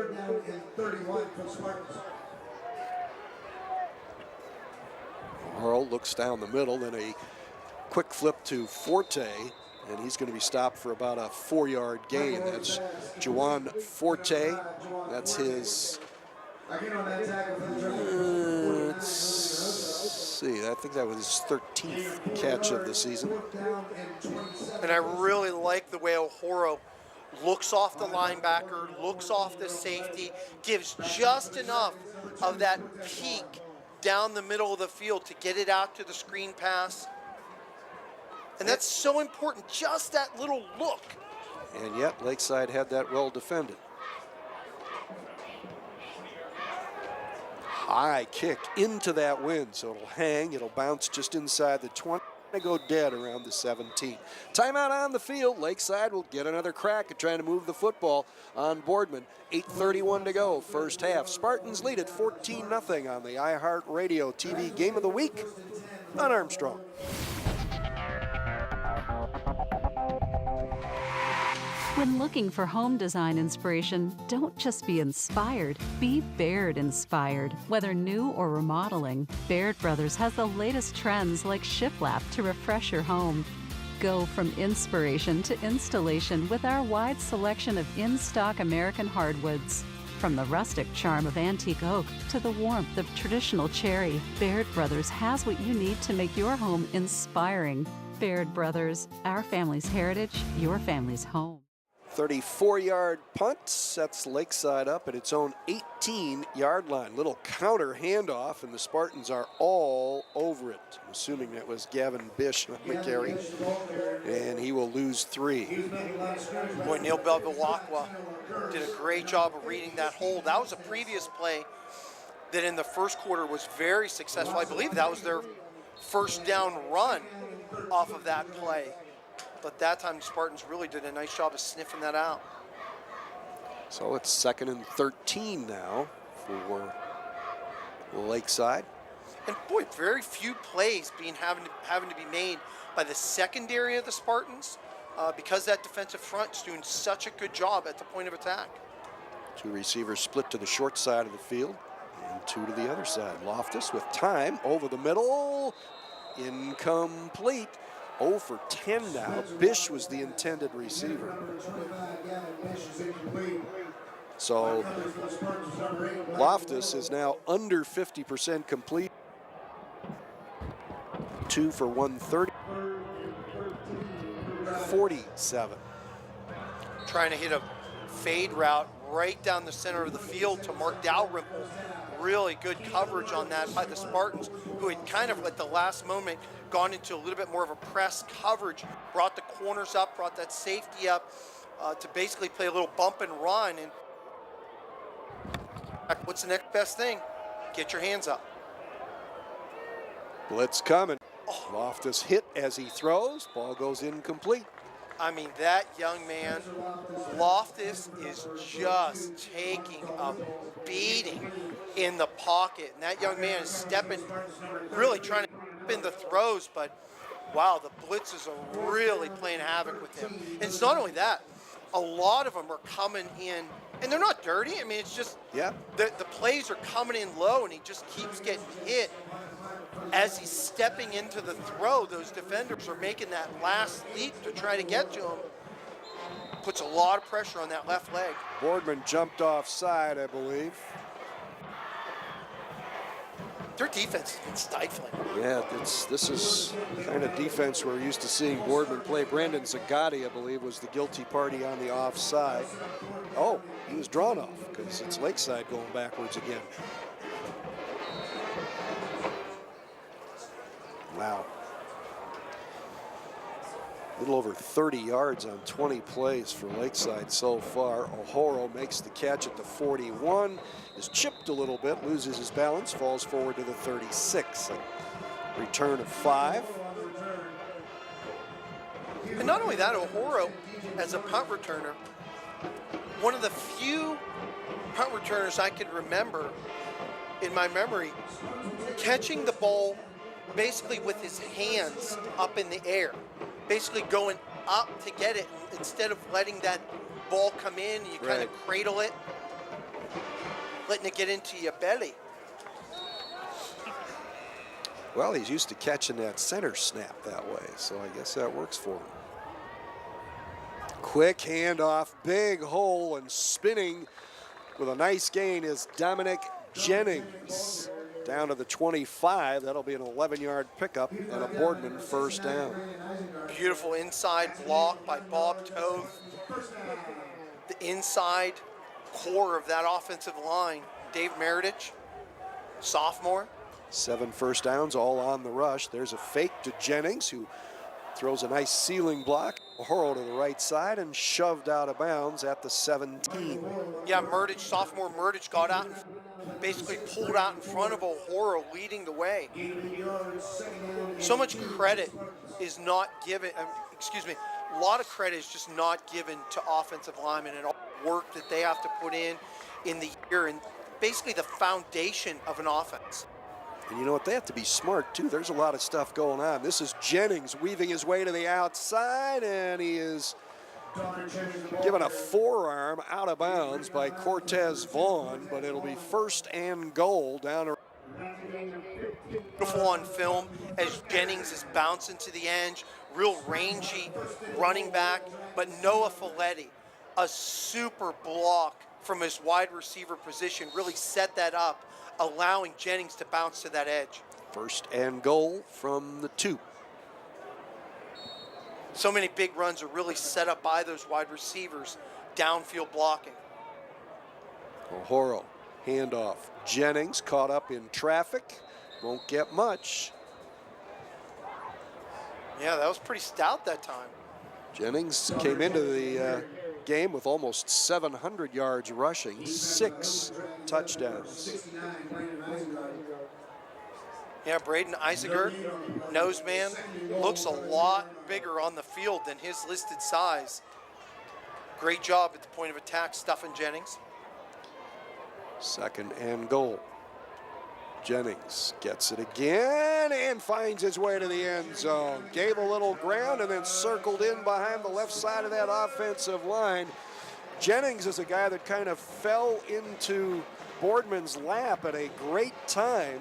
Earl looks down the middle, then a quick flip to Forte, and he's going to be stopped for about a 4-yard gain. That's Juwan Forte. That's his, let's see, I think that was his 13th catch of the season. And I really like the way O'Horo looks off the linebacker, looks off the safety, gives just enough of that peak down the middle of the field to get it out to the screen pass. And that's so important, just that little look. And yet Lakeside had that well defended. High kick into that wind, so it'll hang, it'll bounce just inside the 20. Go dead around the 17. Timeout on the field. Lakeside will get another crack at trying to move the football on Boardman. 8:31 to go, first half. Spartans lead at 14-0 on the iHeartRadio TV Game of the Week on Armstrong. When looking for home design inspiration, don't just be inspired, be Baird inspired. Whether new or remodeling, Baird Brothers has the latest trends like shiplap to refresh your home. Go from inspiration to installation with our wide selection of in-stock American hardwoods. From the rustic charm of antique oak to the warmth of traditional cherry, Baird Brothers has what you need to make your home inspiring. Baird Brothers, our family's heritage, your family's home. 34-yard punt sets Lakeside up at its own 18-yard line. Little counter handoff, and the Spartans are all over it. I'm assuming that was Gavin Bish on the carry, and he will lose 3. Boy, Neil Belbawakwa did a great job of reading that hold. That was a previous play that in the first quarter was very successful. I believe that was their first down run off of that play. But that time the Spartans really did a nice job of sniffing that out. So it's 2nd and 13 now for Lakeside. And boy, very few plays having to be made by the secondary of the Spartans because that defensive front is doing such a good job at the point of attack. 2 receivers split to the short side of the field. And 2 to the other side. Loftus with time over the middle. Incomplete. 0 for 10 now. Bish was the intended receiver. So Loftus is now under 50% complete. 2 for 130. 47. Trying to hit a fade route right down the center of the field to Mark Dalrymple. Really good coverage on that by the Spartans, who had kind of at the last moment gone into a little bit more of a press coverage, brought the corners up, brought that safety up to basically play a little bump and run. And what's the next best thing? Get your hands up. Blitz coming. Loftus hit as he throws. Ball goes incomplete. I mean, that young man, Loftus, is just taking a beating in the pocket. And that young man is stepping, really trying to step in the throws, but wow, the blitzes are really playing havoc with him. And it's not only that, a lot of them are coming in, and they're not dirty. I mean, it's just the plays are coming in low, and he just keeps getting hit. As he's stepping into the throw, those defenders are making that last leap to try to get to him. Puts a lot of pressure on that left leg. Boardman jumped offside, I believe. Their defense has been stifling. Yeah, this is the kind of defense we're used to seeing Boardman play. Brandon Zagatti, I believe, was the guilty party on the offside. Oh, he was drawn off because it's Lakeside going backwards again. Wow. A little over 30 yards on 20 plays for Lakeside so far. O'Horo makes the catch at the 41, is chipped a little bit, loses his balance, falls forward to the 36. A return of 5. And not only that, O'Horo, as a punt returner, one of the few punt returners I can remember in my memory catching the ball basically with his hands up in the air, basically going up to get it instead of letting that ball come in. You kind of cradle it, letting it get into your belly. Well, he's used to catching that center snap that way, so I guess that works for him. Quick handoff, big hole, and spinning with a nice gain is Dominic Jennings. Down to the 25. That'll be an 11-yard pickup and a Boardman first down. Beautiful inside block by Bob Toth. The inside core of that offensive line. Dave Meredith, sophomore. 7 first downs, all on the rush. There's a fake to Jennings, who throws a nice ceiling block. O'Horo to the right side and shoved out of bounds at the 17. Yeah, Meredith, sophomore Meredith got out and basically pulled out in front of O'Horo, leading the way. So much credit is not given, a lot of credit is just not given to offensive linemen and all the work that they have to put in the year and basically the foundation of an offense. And you know what, they have to be smart too. There's a lot of stuff going on. This is Jennings weaving his way to the outside, and he is given a forearm out of bounds by Cortez Vaughn, but it'll be first and goal down around. Beautiful on film as Jennings is bouncing to the edge, real rangy running back, but Noah Folletti, a super block from his wide receiver position, really set that up, allowing Jennings to bounce to that edge. First and goal from the 2. So many big runs are really set up by those wide receivers, downfield blocking. O'Horo, handoff. Jennings caught up in traffic, won't get much. Yeah, that was pretty stout that time. Jennings came into the game with almost 700 yards rushing, 6 touchdowns. Yeah, Braden Isager, nose man, looks a lot bigger on the field than his listed size. Great job at the point of attack, stuffing Jennings. Second and goal. Jennings gets it again and finds his way to the end zone. Gave a little ground and then circled in behind the left side of that offensive line. Jennings is a guy that kind of fell into Boardman's lap at a great time.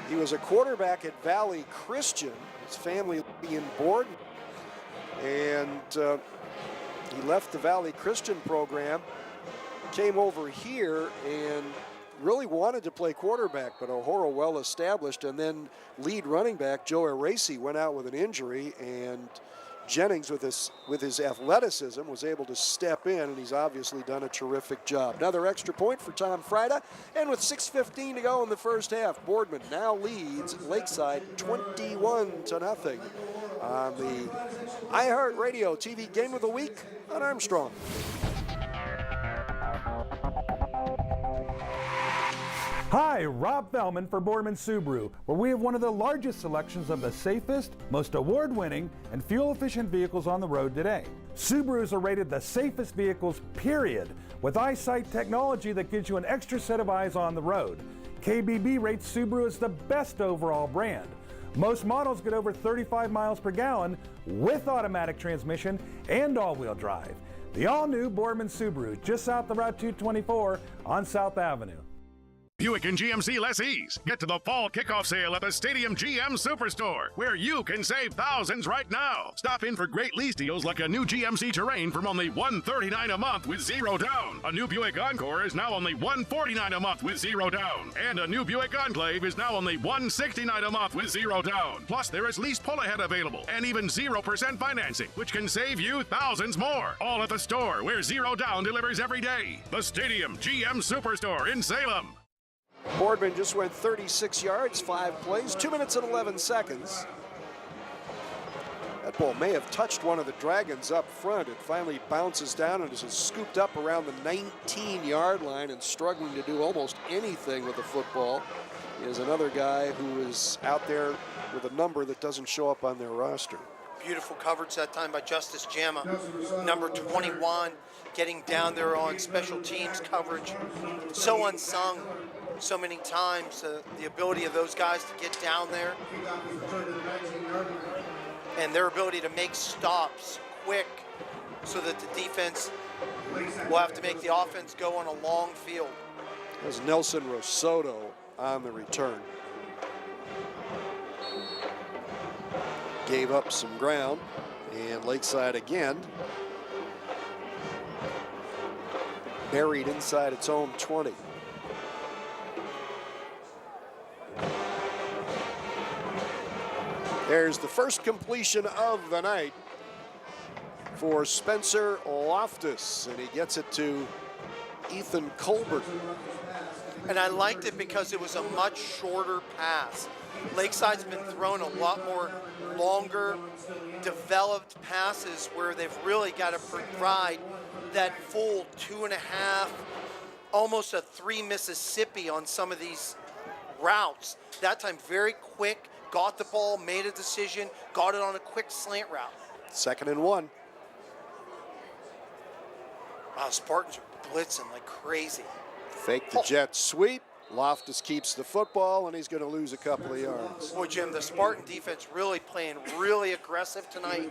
He was a quarterback at Valley Christian, his family in Boardman, and he left the Valley Christian program, came over here, and really wanted to play quarterback, but O'Horo well established, and then lead running back Joe Aracey went out with an injury, and Jennings, with his athleticism, was able to step in, and he's obviously done a terrific job. Another extra point for Tom Frida, and with 6:15 to go in the first half, Boardman now leads Lakeside 21-0 on the iHeartRadio TV Game of the Week on Armstrong. Hi, Rob Fellman for Boardman Subaru, where we have one of the largest selections of the safest, most award-winning, and fuel-efficient vehicles on the road today. Subarus are rated the safest vehicles, period, with EyeSight technology that gives you an extra set of eyes on the road. KBB rates Subaru as the best overall brand. Most models get over 35 miles per gallon with automatic transmission and all-wheel drive. The all-new Boardman Subaru, just south of Route 224 on South Avenue. Buick and GMC lessees, get to the fall kickoff sale at the Stadium GM Superstore, where you can save thousands right now. Stop in for great lease deals like a new GMC Terrain from only $139 a month with 0 down. A new Buick Encore is now only $149 a month with 0 down. And a new Buick Enclave is now only $169 a month with 0 down. Plus, there is lease pull-ahead available and even 0% financing, which can save you thousands more. All at the store, where 0 down delivers every day. The Stadium GM Superstore in Salem. Boardman just went 36 yards, 5 plays, 2 minutes and 11 seconds. That ball may have touched one of the Dragons up front. It finally bounces down and is scooped up around the 19-yard line, and struggling to do almost anything with the football is another guy who is out there with a number that doesn't show up on their roster. Beautiful coverage that time by Justice Jamma, number 21, getting down there on special teams coverage. So unsung so many times, the ability of those guys to get down there and their ability to make stops quick so that the defense will have to make the offense go on a long field. There's Nelson Rosoto on the return. Gave up some ground, and Lakeside again buried inside its own 20. There's the first completion of the night for Spencer Loftus, and he gets it to Ethan Colbert. And I liked it because it was a much shorter pass. Lakeside's been throwing a lot more longer, developed passes where they've really got to provide that full 2.5, almost a 3 Mississippi on some of these routes. That time very quick, got the ball, made a decision, got it on a quick slant route. 2nd and 1. Wow, Spartans are blitzing like crazy. Fake the jet sweep. Loftus keeps the football, and he's going to lose a couple of yards. Boy, Jim, the Spartan defense really playing really aggressive tonight.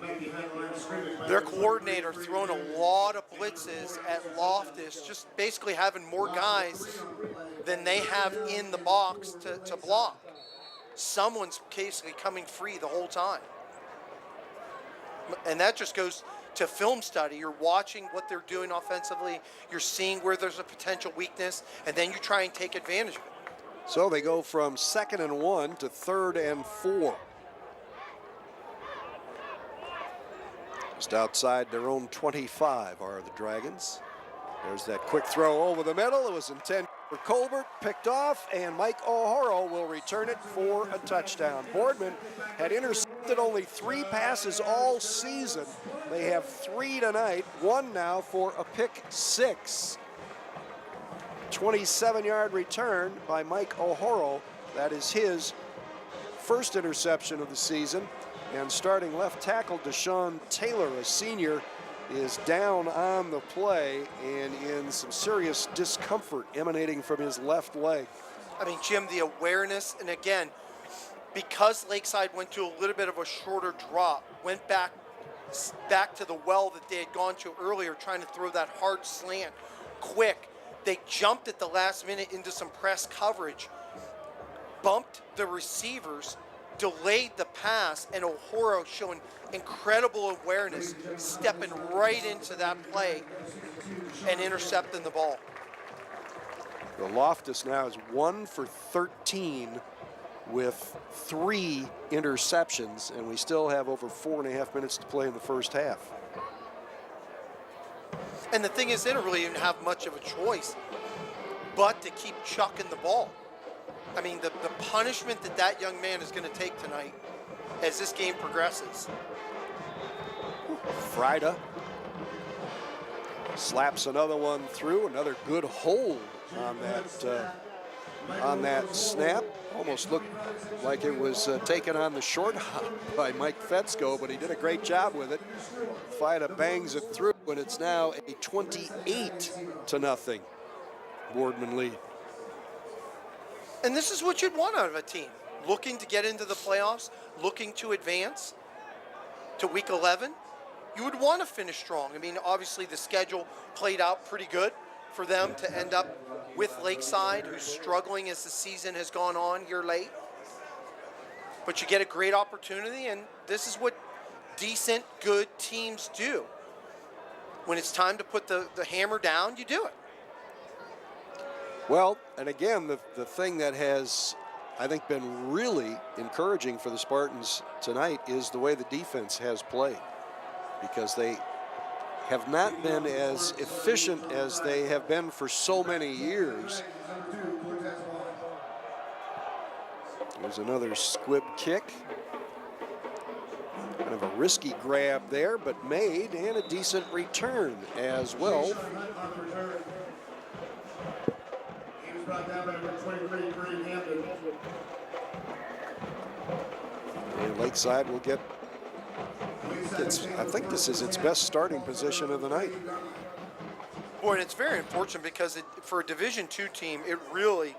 Their coordinator throwing a lot of blitzes at Loftus, just basically having more guys than they have in the box to block. Someone's basically coming free the whole time. And that just goes to film study. You're watching what they're doing offensively. You're seeing where there's a potential weakness, and then you try and take advantage of it. So they go from 2nd and 1 to 3rd and 4. Just outside their own 25 are the Dragons. There's that quick throw over the middle. It was intended for Colbert, picked off, and Mike O'Horo will return it for a touchdown. Boardman had intercepted only 3 passes all season. They have 3 tonight, 1 now for a pick 6. 27-yard return by Mike O'Horo. That is his first interception of the season. And starting left tackle Deshaun Taylor, a senior, is down on the play and in some serious discomfort emanating from his left leg. I mean, Jim, the awareness, and again, because Lakeside went to a little bit of a shorter drop, went back to the well that they had gone to earlier, trying to throw that hard slant quick. They jumped at the last minute into some press coverage, bumped the receivers, delayed the pass, and O'Horo showing incredible awareness, stepping right into that play and intercepting the ball. The Loftus now is 1 for 13 with 3 interceptions, and we still have over 4.5 minutes to play in the first half. And the thing is, they don't really even have much of a choice but to keep chucking the ball. I mean, the punishment that young man is going to take tonight as this game progresses. Frida slaps another one through, another good hold on that snap. Almost looked like it was taken on the short hop by Mike Fetzko, but he did a great job with it. Frida bangs it through, and it's now a 28-0 Boardman lead. And this is what you'd want out of a team. Looking to get into the playoffs, looking to advance to week 11. You would want to finish strong. I mean, obviously the schedule played out pretty good for them to end up with Lakeside, who's struggling as the season has gone on here late. But you get a great opportunity, and this is what decent, good teams do. When it's time to put the hammer down, you do it. Well, and again, the thing that has, I think, been really encouraging for the Spartans tonight is the way the defense has played, because they have not been as efficient as they have been for so many years. There's another squib kick. Kind of a risky grab there, but made, and a decent return as well. And Lakeside will get, I think this is its best starting position of the night. Boy, and it's very unfortunate because for a Division II team, it really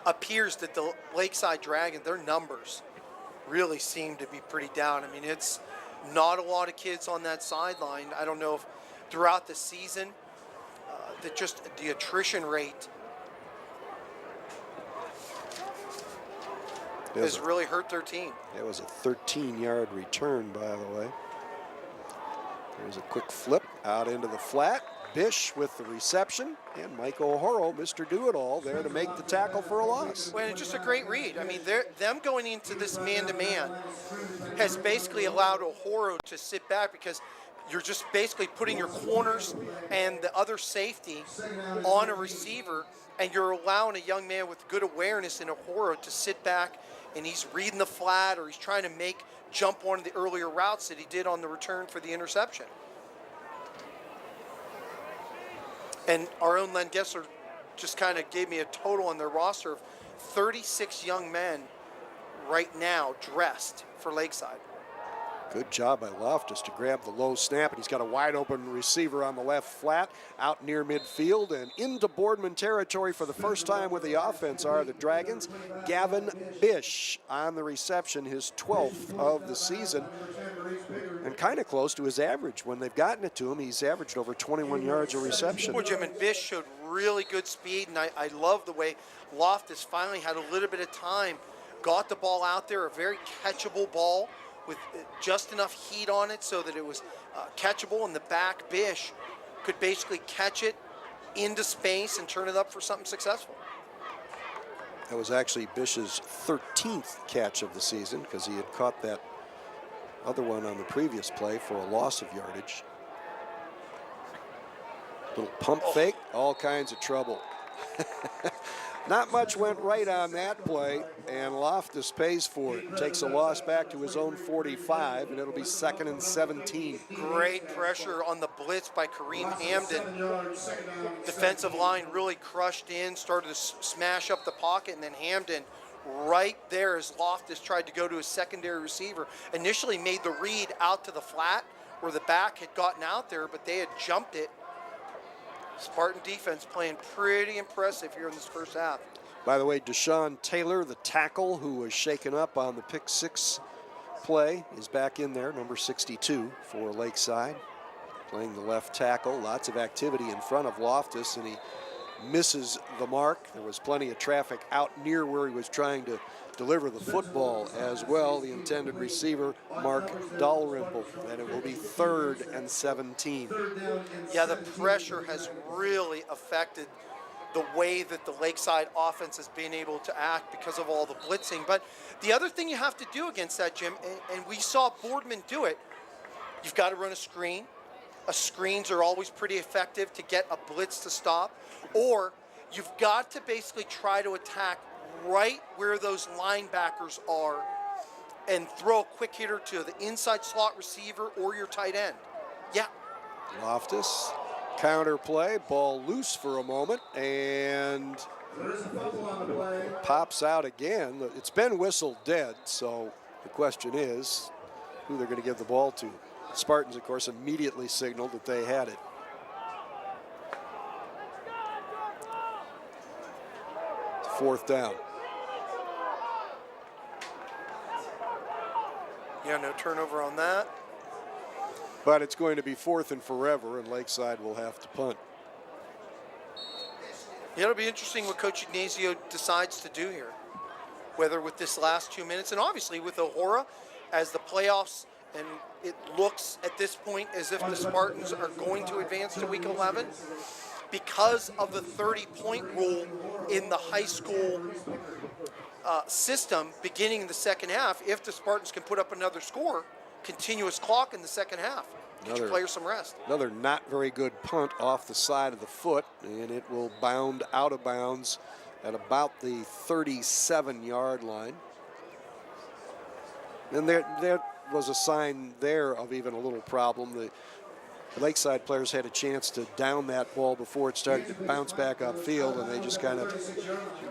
appears that the Lakeside Dragon, their numbers really seem to be pretty down. I mean, it's not a lot of kids on that sideline. I don't know if throughout the season, that just the attrition rate has really hurt their team. It was a 13-yard return, by the way. There's a quick flip out into the flat. Bish with the reception, and Mike O'Horo, Mr. Do-It-All, there to make the tackle for a loss. Well, it's just a great read. I mean, them going into this man-to-man has basically allowed O'Horo to sit back, because you're just basically putting your corners and the other safety on a receiver, and you're allowing a young man with good awareness in O'Horo to sit back, and he's reading the flat, or he's trying to jump one of the earlier routes that he did on the return for the interception. And our own Len Gessler just kind of gave me a total on their roster of 36 young men right now dressed for Lakeside. Good job by Loftus to grab the low snap, and he's got a wide open receiver on the left flat out near midfield, and into Boardman territory for the first time with the offense are the Dragons. Gavin Bish on the reception, his 12th of the season, and kind of close to his average. When they've gotten it to him, he's averaged over 21 yards a reception. Well, Jim, and Bish showed really good speed, and I love the way Loftus finally had a little bit of time, got the ball out there, a very catchable ball, with just enough heat on it so that it was catchable in the back. Bish could basically catch it into space and turn it up for something successful. That was actually Bish's 13th catch of the season, because he had caught that other one on the previous play for a loss of yardage. Little pump fake, all kinds of trouble. Not much went right on that play, and Loftus pays for it. Takes a loss back to his own 45, and it'll be 2nd and 17. Great pressure on the blitz by Kareem Hamden. Defensive line really crushed in, started to smash up the pocket, and then Hamden right there as Loftus tried to go to his secondary receiver. Initially made the read out to the flat where the back had gotten out there, but they had jumped it. Spartan defense playing pretty impressive here in this first half. By the way, Deshaun Taylor, the tackle who was shaken up on the pick 6 play, is back in there, number 62 for Lakeside. playing the left tackle. Lots of activity in front of Loftus, and he misses the mark. There was plenty of traffic out near where he was trying to deliver the football as well. The intended receiver, Mark Dalrymple, and it will be 3rd and 17. Yeah, the pressure has really affected the way that the Lakeside offense has been able to act because of all the blitzing. But the other thing you have to do against that, Jim, and we saw Boardman do it, you've got to run a screen. Screens are always pretty effective to get a blitz to stop. Or you've got to basically try to attack right where those linebackers are and throw a quick hitter to the inside slot receiver or your tight end. Yeah. Loftus, counter play, ball loose for a moment, and pops out again. It's been whistled dead, so the question is who they're going to give the ball to. The Spartans, of course, immediately signaled that they had it. Fourth down. Yeah, no turnover on that. But it's going to be 4th and forever, and Lakeside will have to punt. Yeah, it'll be interesting what Coach Ignacio decides to do here. Whether with this last 2 minutes, and obviously with O'Hora, as the playoffs, and it looks at this point as if the Spartans are going to advance to Week 11 because of the 30-point rule in the high school system beginning in the second half. If the Spartans can put up another score, continuous clock in the second half. Get your players some rest. Another not very good punt off the side of the foot, and it will bound out of bounds at about the 37-yard line. And there was a sign there of even a little problem. The Lakeside players had a chance to down that ball before it started to bounce back upfield, and they just kind of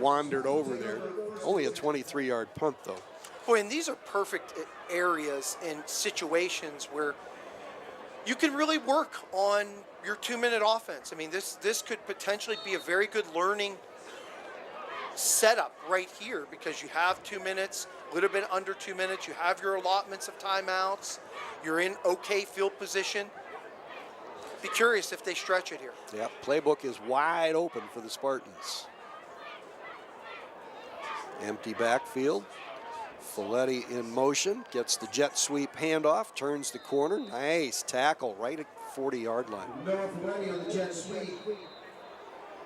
wandered over there. Only a 23-yard punt, though. Boy, and these are perfect areas and situations where you can really work on your 2-minute offense. I mean, this could potentially be a very good learning setup right here because you have 2 minutes, a little bit under 2 minutes. You have your allotments of timeouts. You're in okay field position. Be curious if they stretch it here. Yeah, playbook is wide open for the Spartans. Empty backfield. Folletti in motion, gets the jet sweep handoff, turns the corner. Nice tackle right at 40-yard line. Folletti on the jet sweep.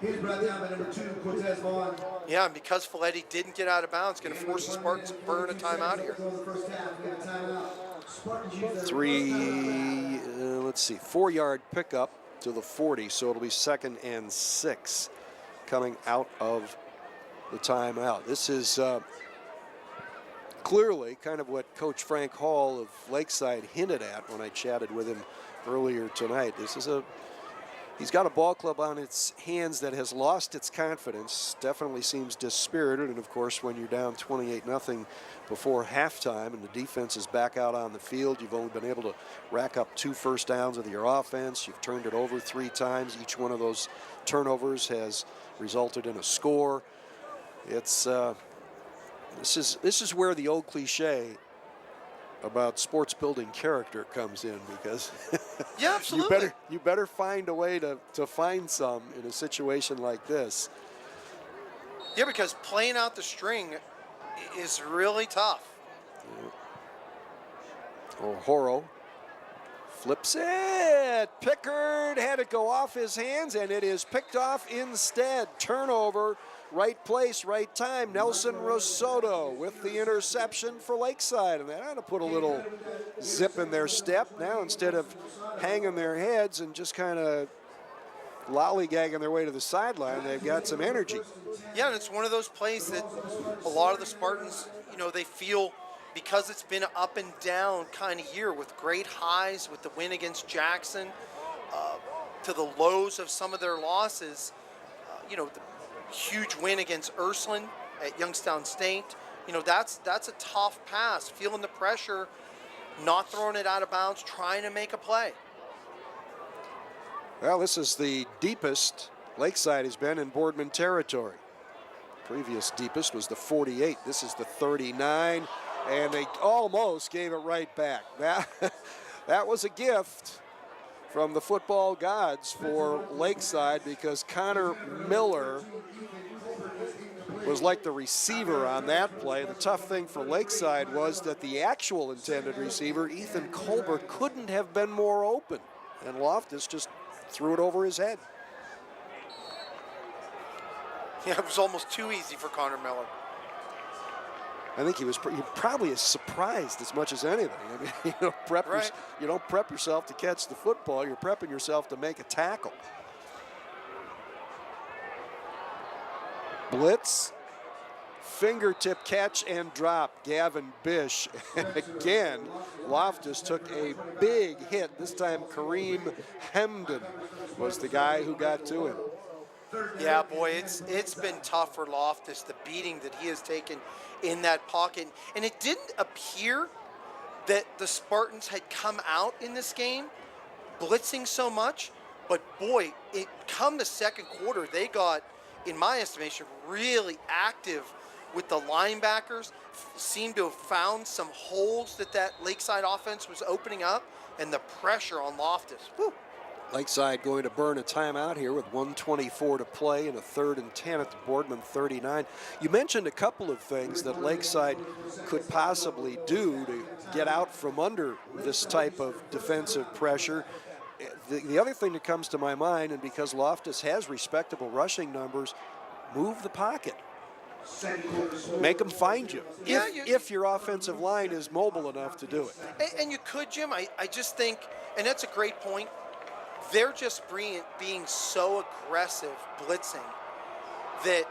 He's brought down by number 2, Cortez Vaughn. Yeah, and because Folletti didn't get out of bounds, going to force the Spartans to burn a timeout here. 4-yard pickup to the 40, so it'll be 2nd and 6 coming out of the timeout. This is clearly kind of what Coach Frank Hall of Lakeside hinted at when I chatted with him earlier tonight. He's got a ball club on its hands that has lost its confidence, definitely seems dispirited, and of course when you're down 28-0 before halftime and the defense is back out on the field, you've only been able to rack up 2 first downs with your offense. You've turned it over 3 times. Each one of those turnovers has resulted in a score. It's this is where the old cliche about sports building character comes in, because yeah, absolutely. you better find a way to find some in a situation like this. Yeah, because playing out the string is really tough. Yeah. O'Hora flips it. Pickard had it go off his hands, and it is picked off instead. Turnover. Right place, right time. Nelson Rosoto with the interception for Lakeside. And that ought to put a little zip in their step. Now, instead of hanging their heads and just kind of lollygagging their way to the sideline, they've got some energy. Yeah, and it's one of those plays that a lot of the Spartans, they feel, because it's been an up and down kind of year with great highs with the win against Jackson, to the lows of some of their losses, the huge win against Ursuline at Youngstown State. That's a tough pass, feeling the pressure, not throwing it out of bounds, trying to make a play. Well, this is the deepest Lakeside has been in Boardman territory. Previous deepest was the 48. This is the 39, and they almost gave it right back. That was a gift from the football gods for Lakeside, because Connor Miller was like the receiver on that play. The tough thing for Lakeside was that the actual intended receiver, Ethan Colbert, couldn't have been more open, and Loftus just threw it over his head. Yeah, it was almost too easy for Connor Miller. I think he was probably as surprised as much as anything. I mean, you don't prep yourself to catch the football. You're prepping yourself to make a tackle. Blitz, fingertip catch and drop. Gavin Bish. And again, Loftus took a big hit. This time Kareem Hemden was the guy who got to him. Yeah, boy, it's been tough for Loftus, the beating that he has taken in that pocket. And it didn't appear that the Spartans had come out in this game blitzing so much. But boy, it come the second quarter, they got, in my estimation, really active with the linebackers. Seemed to have found some holes that Lakeside offense was opening up, and the pressure on Loftus. Whew. Lakeside going to burn a timeout here with 1:24 to play and a 3rd and 10 at the Boardman 39. You mentioned a couple of things that Lakeside could possibly do to get out from under this type of defensive pressure. The other thing that comes to my mind, and because Loftus has respectable rushing numbers, move the pocket. Make them find you, if your offensive line is mobile enough to do it. And you could, Jim. I just think, and that's a great point, they're just being so aggressive blitzing that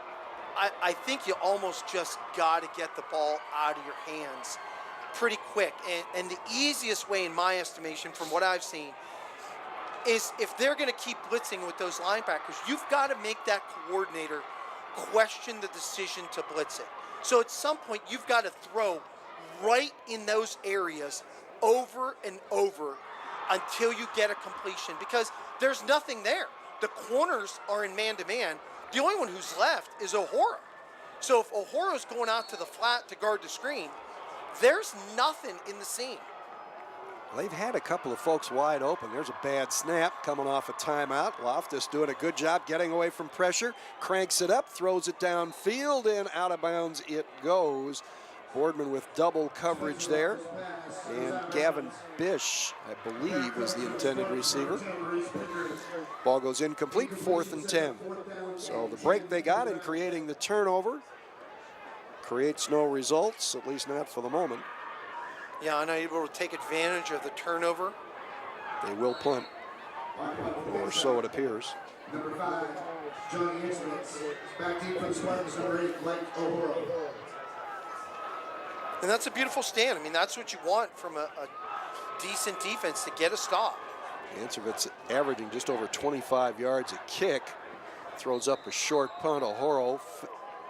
I think you almost just got to get the ball out of your hands pretty quick. And the easiest way, in my estimation, from what I've seen, is if they're going to keep blitzing with those linebackers, you've got to make that coordinator question the decision to blitz it. So at some point, you've got to throw right in those areas over and over until you get a completion, because there's nothing there. The corners are in man-to-man. The only one who's left is O'Hora. So if O'Hora's going out to the flat to guard the screen, there's nothing in the seam. They've had a couple of folks wide open. There's a bad snap coming off a timeout. Loftus doing a good job getting away from pressure. Cranks it up, throws it downfield, and out of bounds it goes. Boardman with double coverage there. And Gavin Bish, I believe, was the intended receiver. Ball goes incomplete, 4th and 10. So the break they got in creating the turnover creates no results, at least not for the moment. Yeah, unable to take advantage of the turnover. They will punt, or so it appears. Number 5, Johnny Instruments. Back team for the Spartans, number 8, Blake O'Hora. And that's a beautiful stand. I mean, that's what you want from a decent defense, to get a stop. Ansevit's averaging just over 25 yards a kick. Throws up a short punt. O'Hora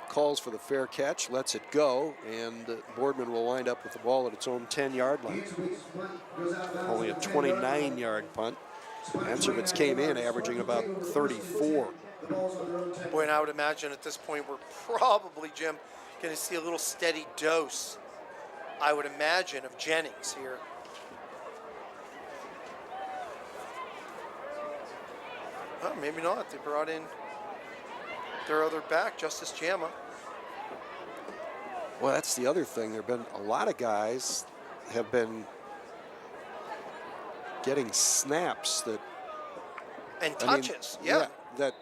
calls for the fair catch, lets it go, and Boardman will wind up with the ball at its own 10-yard line. Only a 29-yard punt. Ansevit's came in averaging about 34. Boy, and I would imagine at this point we're probably, Jim, going to see a little steady dose, I would imagine, of Jennings here. Well, maybe not. They brought in their other back, Justice Jama. Well, that's the other thing. There have been a lot of guys have been getting snaps that and touches, yeah, that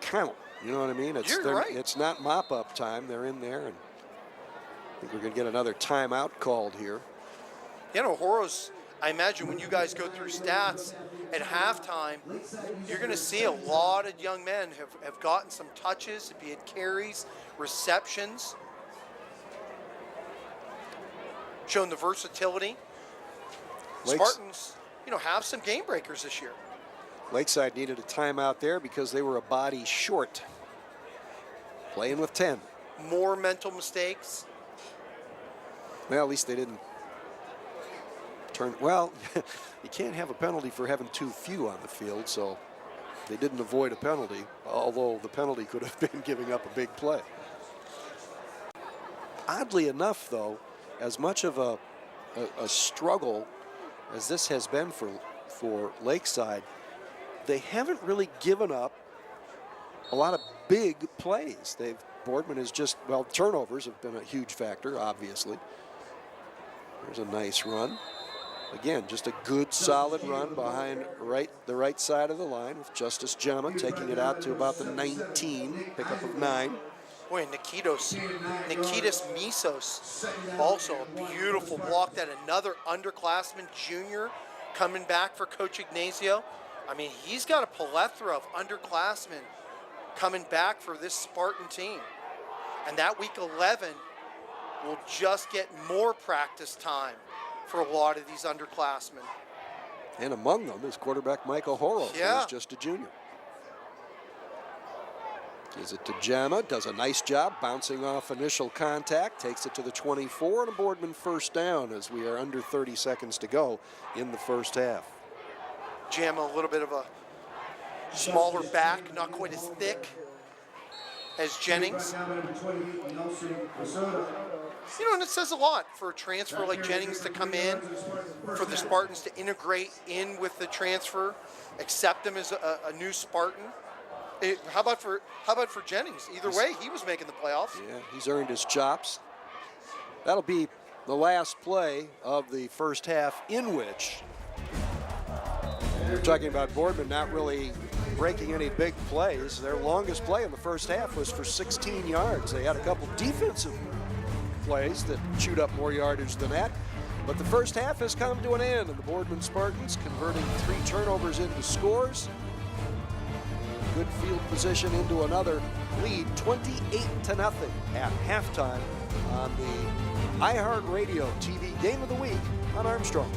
count. You know what I mean? You're right. It's not mop-up time. They're in there, and I think we're going to get another timeout called here. You know, Horos, I imagine when you guys go through stats at halftime, you're going to see a lot of young men have gotten some touches, be it carries, receptions, shown the versatility. Spartans, have some game breakers this year. Lakeside needed a timeout there because they were a body short. Playing with 10. More mental mistakes. Well, at least they didn't turn. Well, you can't have a penalty for having too few on the field, so they didn't avoid a penalty, although the penalty could have been giving up a big play. Oddly enough, though, as much of a struggle as this has been for for Lakeside, they haven't really given up a lot of big plays. Boardman is just, well, turnovers have been a huge factor, obviously. There's a nice run. Again, just a good, solid run behind the right side of the line with Justice Gemma taking it out to about the 19, pickup of 9. Boy, Nikitas Misos, also a beautiful block. That another underclassman junior coming back for Coach Ignacio. I mean, he's got a plethora of underclassmen coming back for this Spartan team. And that week 11 will just get more practice time for a lot of these underclassmen. And among them is quarterback Mike O'Horo, who's just a junior. Gives it to Gemma, does a nice job bouncing off initial contact, takes it to the 24, and a Boardman first down as we are under 30 seconds to go in the first half. Gemma, a little bit of a smaller back, not quite as thick as Jennings. You know, and it says a lot for a transfer like Jennings to come in, for the Spartans to integrate in with the transfer, accept him as a new Spartan. How about for Jennings? Either way, he was making the playoffs. Yeah, he's earned his chops. That'll be the last play of the first half, in which we're talking about Boardman not really breaking any big plays. Their longest play in the first half was for 16 yards. They had a couple defensive plays that chewed up more yardage than that. But the first half has come to an end, and the Boardman Spartans converting 3 turnovers into scores. Good field position into another lead, 28-0 at halftime on the iHeartRadio TV Game of the Week on Armstrong.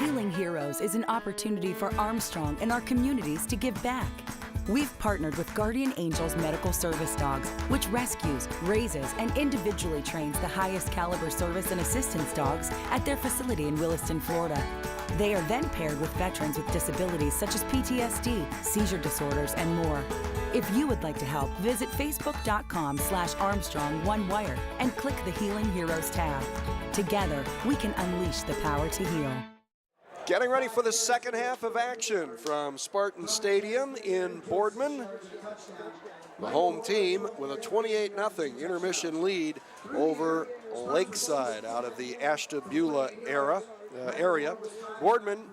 Healing Heroes is an opportunity for Armstrong and our communities to give back. We've partnered with Guardian Angels Medical Service Dogs, which rescues, raises, and individually trains the highest caliber service and assistance dogs at their facility in Williston, Florida. They are then paired with veterans with disabilities such as PTSD, seizure disorders, and more. If you would like to help, visit facebook.com/ArmstrongOneWire and click the Healing Heroes tab. Together, we can unleash the power to heal. Getting ready for the second half of action from Spartan Stadium in Boardman. The home team with a 28-0 intermission lead over Lakeside out of the Ashtabula area. Boardman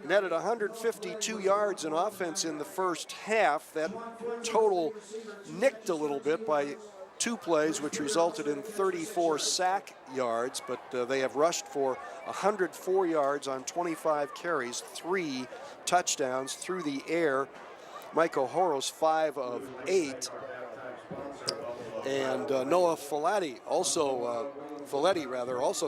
netted 152 yards in offense in the first half. That total nicked a little bit by 2 plays, which resulted in 34 sack yards, but they have rushed for 104 yards on 25 carries, 3 touchdowns through the air. Mike O'Horo's 5 of 8. And Noah Folletti also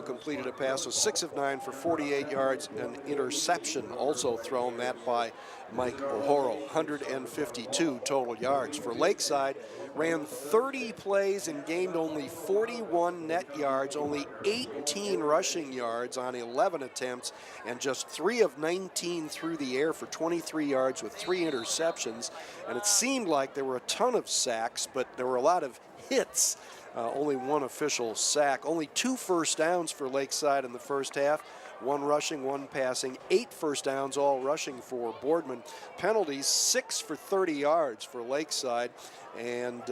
completed a pass of 6 of 9 for 48 yards, an interception also thrown, that by Mike O'Horo. 152 total yards. For Lakeside, ran 30 plays and gained only 41 net yards, only 18 rushing yards on 11 attempts, and just 3 of 19 through the air for 23 yards with 3 interceptions. And it seemed like there were a ton of sacks, but there were a lot of hits. Only 1 official sack. Only 2 first downs for Lakeside in the first half. 1 rushing, 1 passing. 8 first downs, all rushing for Boardman. Penalties, 6 for 30 yards for Lakeside, and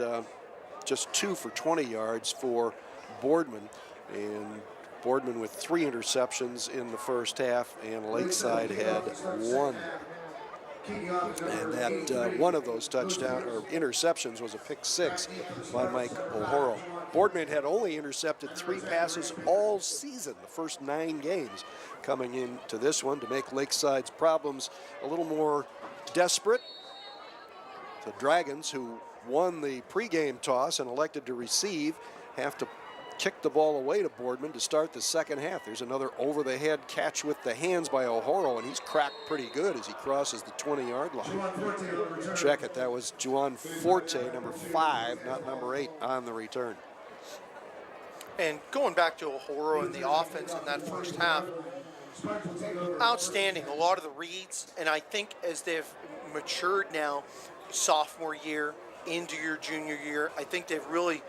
just 2 for 20 yards for Boardman. And Boardman with 3 interceptions in the first half, and Lakeside had 1. And that one of those interceptions was a pick 6 by Mike O'Horo. Boardman had only intercepted 3 passes all season, the first 9 games, coming into this one to make Lakeside's problems a little more desperate. The Dragons, who won the pregame toss and elected to receive, have to kick the ball away to Boardman to start the second half. There's another over-the-head catch with the hands by O'Horo, and he's cracked pretty good as he crosses the 20-yard line. Check it. That was Juan Forte, number 5, not number 8, on the return. And going back to O'Horo and the offense in that first half, outstanding. A lot of the reads, and I think as they've matured now, sophomore year into your junior year, I think they've really,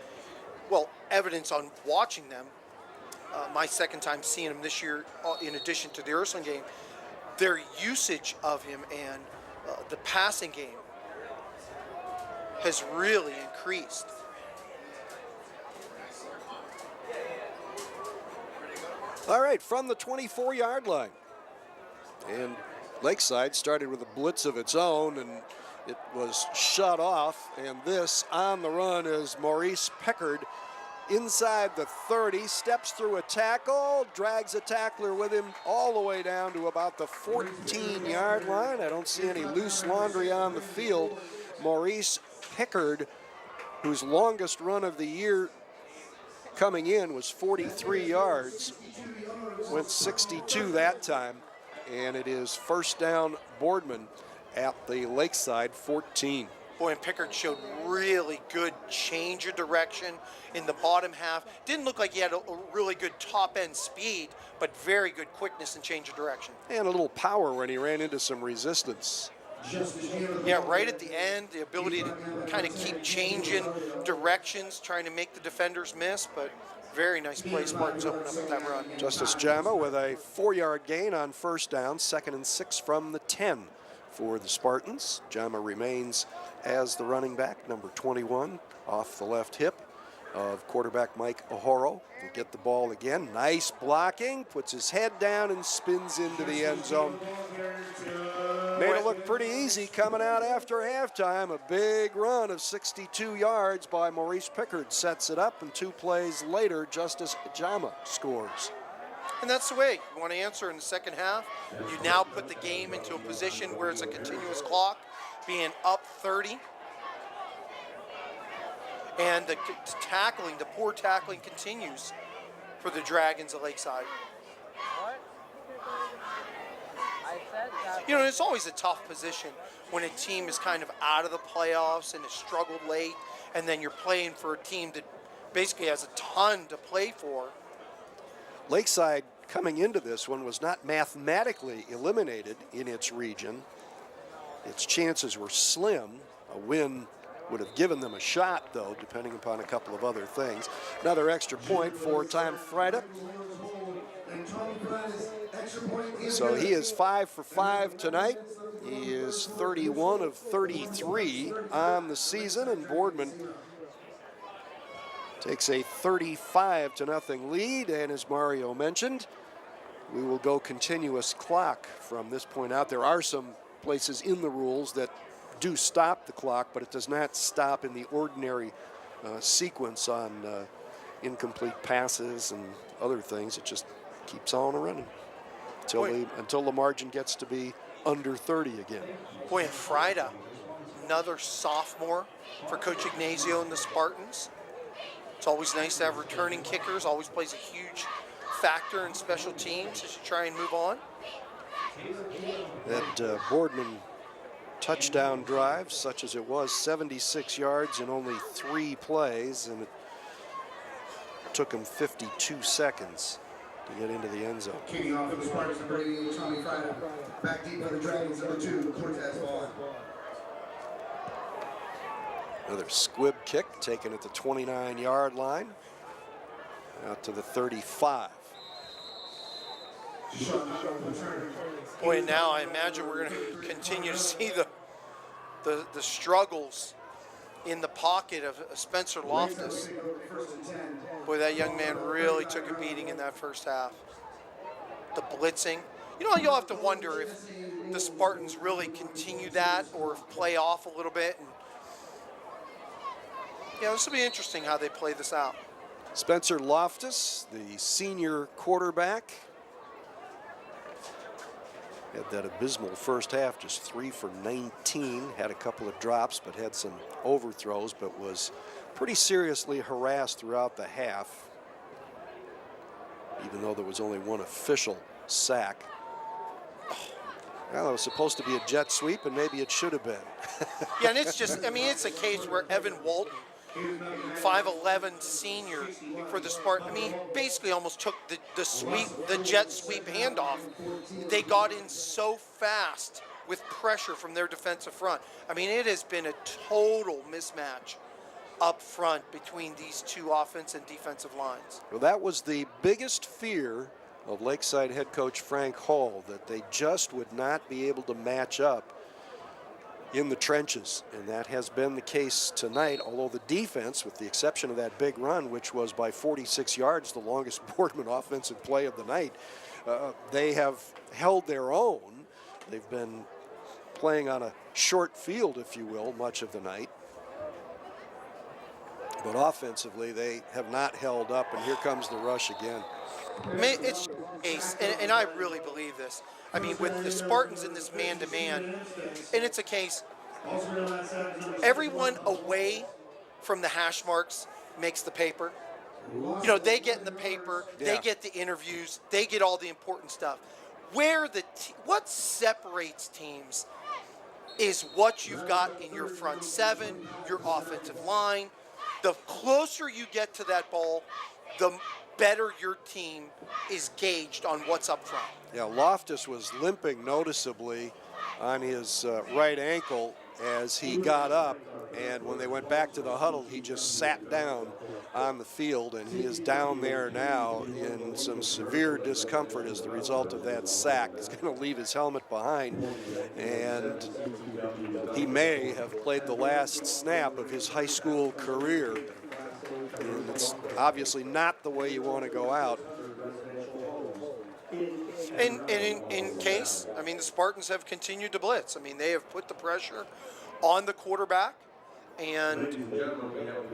well, evidence on watching them, my second time seeing him this year, in addition to the Ursuline game, their usage of him and the passing game has really increased. All right, from the 24-yard line. And Lakeside started with a blitz of its own, and it was shut off. And this on the run is Maurice Pickard inside the 30, steps through a tackle, drags a tackler with him all the way down to about the 14-yard line. I don't see any loose laundry on the field. Maurice Pickard, whose longest run of the year coming in was 43 yards, went 62 that time, and it is first down Boardman at the Lakeside 14. Boy, and Pickard showed really good change of direction in the bottom half. Didn't look like he had a really good top-end speed, but very good quickness and change of direction. And a little power when he ran into some resistance. Yeah, right at the end, the ability to kind of keep changing directions, trying to make the defenders miss, but very nice play. Spartans open up with that run. Justice Jama with a 4-yard gain on first down, 2nd and 6 from the 10 for the Spartans. Jama remains as the running back, number 21, off the left hip of quarterback Mike Ohoro. Will get the ball again. Nice blocking, puts his head down and spins into the end zone. Made it look pretty easy coming out after halftime. A big run of 62 yards by Maurice Pickard sets it up, and 2 plays later, Justice Jama scores. And that's the way you want to answer in the second half. You now put the game into a position where it's a continuous clock, being up 30. And the tackling, the poor tackling continues for the Dragons of Lakeside. You know, it's always a tough position when a team is kind of out of the playoffs and has struggled late, and then you're playing for a team that basically has a ton to play for. Lakeside, coming into this one, was not mathematically eliminated in its region. Its chances were slim. A win would have given them a shot, though, depending upon a couple of other things. Another extra point for Tom Freida. So he is 5 for 5 tonight. He is 31 of 33 on the season, and Boardman takes a 35-0 lead, and as Mario mentioned, we will go continuous clock from this point out. There are some places in the rules that do stop the clock, but it does not stop in the ordinary sequence on incomplete passes and other things. It just keeps on running until the margin gets to be under 30 again. Boy, and Friday, another sophomore for Coach Ignazio and the Spartans. It's always nice to have returning kickers. Always plays a huge factor in special teams as you try and move on. That Boardman touchdown drive, such as it was, 76 yards in only 3 plays, and it took him 52 seconds to get into the end zone. Kicking off for the Spartans, number 88, Tommy Friday. Back deep for the Dragons, number 2, Cortez Vaughn. Another squib kick taken at the 29-yard line, out to the 35. Boy, now I imagine we're going to continue to see the struggles in the pocket of Spencer Loftus. Boy, that young man really took a beating in that first half. The blitzing. You know, you'll have to wonder if the Spartans really continue that or if play off a little bit. And, yeah, this will be interesting how they play this out. Spencer Loftus, the senior quarterback, had that abysmal first half, just 3 for 19, had a couple of drops, but had some overthrows, but was pretty seriously harassed throughout the half, even though there was only 1 official sack. Well, it was supposed to be a jet sweep, and maybe it should have been. Yeah, and it's just, I mean, it's a case where Evan Walton, 5'11" senior for the Spartan, I mean, he basically almost took the sweep, the jet sweep handoff. They got in so fast with pressure from their defensive front. I mean, it has been a total mismatch up front between these two offense and defensive lines. Well, that was the biggest fear of Lakeside head coach Frank Hall, that they just would not be able to match up in the trenches, and that has been the case tonight, although the defense, with the exception of that big run, which was by 46 yards, the longest Boardman offensive play of the night, they have held their own. They've been playing on a short field, if you will, much of the night. But offensively, they have not held up, and here comes the rush again. It's ace, and I really believe this. I mean, with the Spartans in this man-to-man, and it's a case, everyone away from the hash marks makes the paper. You know, they get in the paper, they get the interviews, they get all the important stuff. What separates teams is what you've got in your front seven, your offensive line. The closer you get to that ball, the better your team is gauged on what's up front. Yeah, Loftus was limping noticeably on his right ankle as he got up, and when they went back to the huddle, he just sat down on the field, and he is down there now in some severe discomfort as the result of that sack. He's going to leave his helmet behind, and he may have played the last snap of his high school career. And it's obviously not the way you want to go out. And in case, I mean, the Spartans have continued to blitz. I mean, they have put the pressure on the quarterback, and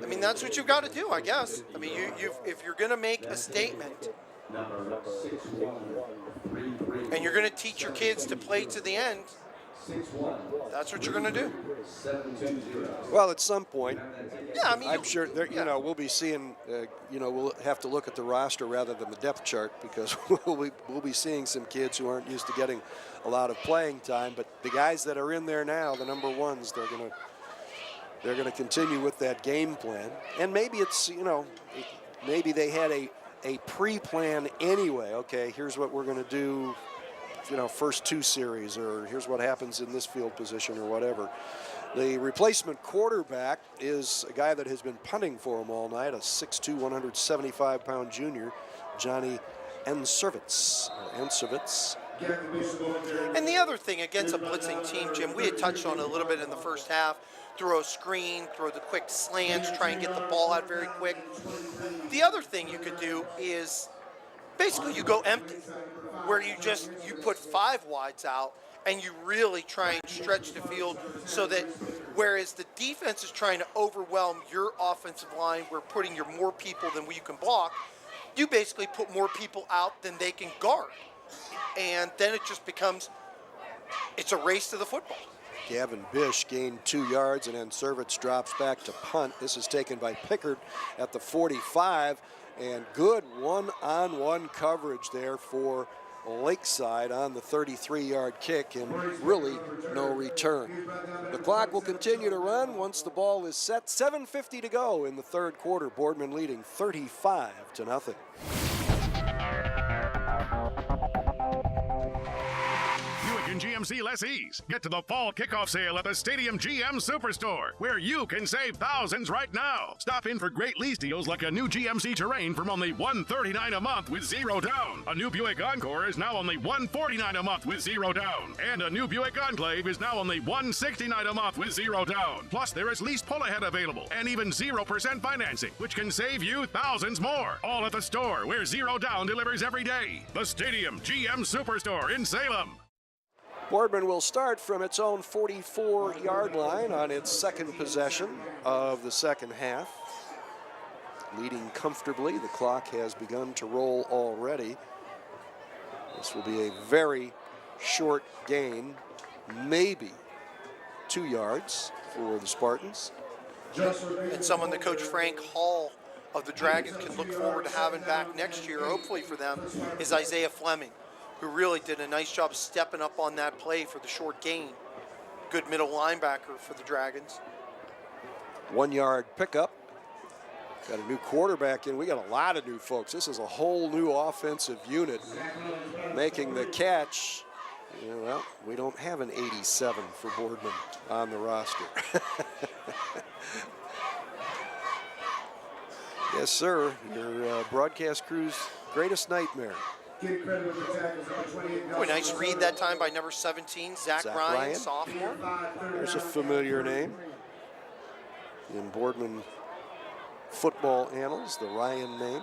I mean, that's what you've got to do, I guess. I mean, if you're going to make a statement and you're going to teach your kids to play to the end, that's what you're going to do. Well, at some point, yeah, I mean, I'm sure you know, we'll be seeing. We'll have to look at the roster rather than the depth chart, because we'll be seeing some kids who aren't used to getting a lot of playing time. But the guys that are in there now, the number ones, they're gonna continue with that game plan. And maybe it's, maybe they had a pre-plan anyway. Okay, here's what we're gonna do. First two series, or here's what happens in this field position, or whatever. The replacement quarterback is a guy that has been punting for him all night, a 6'2", 175-pound junior, Johnny Ensovitz. And the other thing against a blitzing team, Jim, we had touched on it a little bit in the first half. Throw a screen, throw the quick slants, try and get the ball out very quick. The other thing you could do is basically you go empty, where you put 5 wides out and you really try and stretch the field, so that whereas the defense is trying to overwhelm your offensive line, we're putting more people than you can block, you basically put more people out than they can guard. And then it just becomes, it's a race to the football. Gavin Bish gained 2 yards, and then Servitz drops back to punt. This is taken by Pickard at the 45, and good one-on-one coverage there for Lakeside on the 33-yard kick, and really no return. The clock will continue to run once the ball is set. 7:50 to go in the third quarter. Boardman leading 35-0. GMC lessees, get to the fall kickoff sale at the Stadium GM Superstore, where you can save thousands right now. Stop in for great lease deals like a new GMC Terrain from only $139 a month with 0 down. A new Buick Encore is now only $149 a month with 0 down. And a new Buick Enclave is now only $169 a month with 0 down. Plus, there is lease pull-ahead available and even 0% financing, which can save you thousands more. All at the store, where 0 down delivers every day. The Stadium GM Superstore in Salem. Boardman will start from its own 44-yard line on its second possession of the second half. Leading comfortably. The clock has begun to roll already. This will be a very short gain, maybe 2 yards for the Spartans. And someone that Coach Frank Hall of the Dragons can look forward to having back next year, hopefully for them, is Isaiah Fleming, who really did a nice job stepping up on that play for the short gain. Good middle linebacker for the Dragons. 1 yard pickup. Got a new quarterback in. We got a lot of new folks. This is a whole new offensive unit making the catch. Well, we don't have an 87 for Boardman on the roster. Yes, sir. Your broadcast crew's greatest nightmare. Give credit with the tackles, number 28. Oh, a nice read that time by number 17, Zach Ryan, sophomore. There's a familiar name in Boardman football annals, the Ryan name.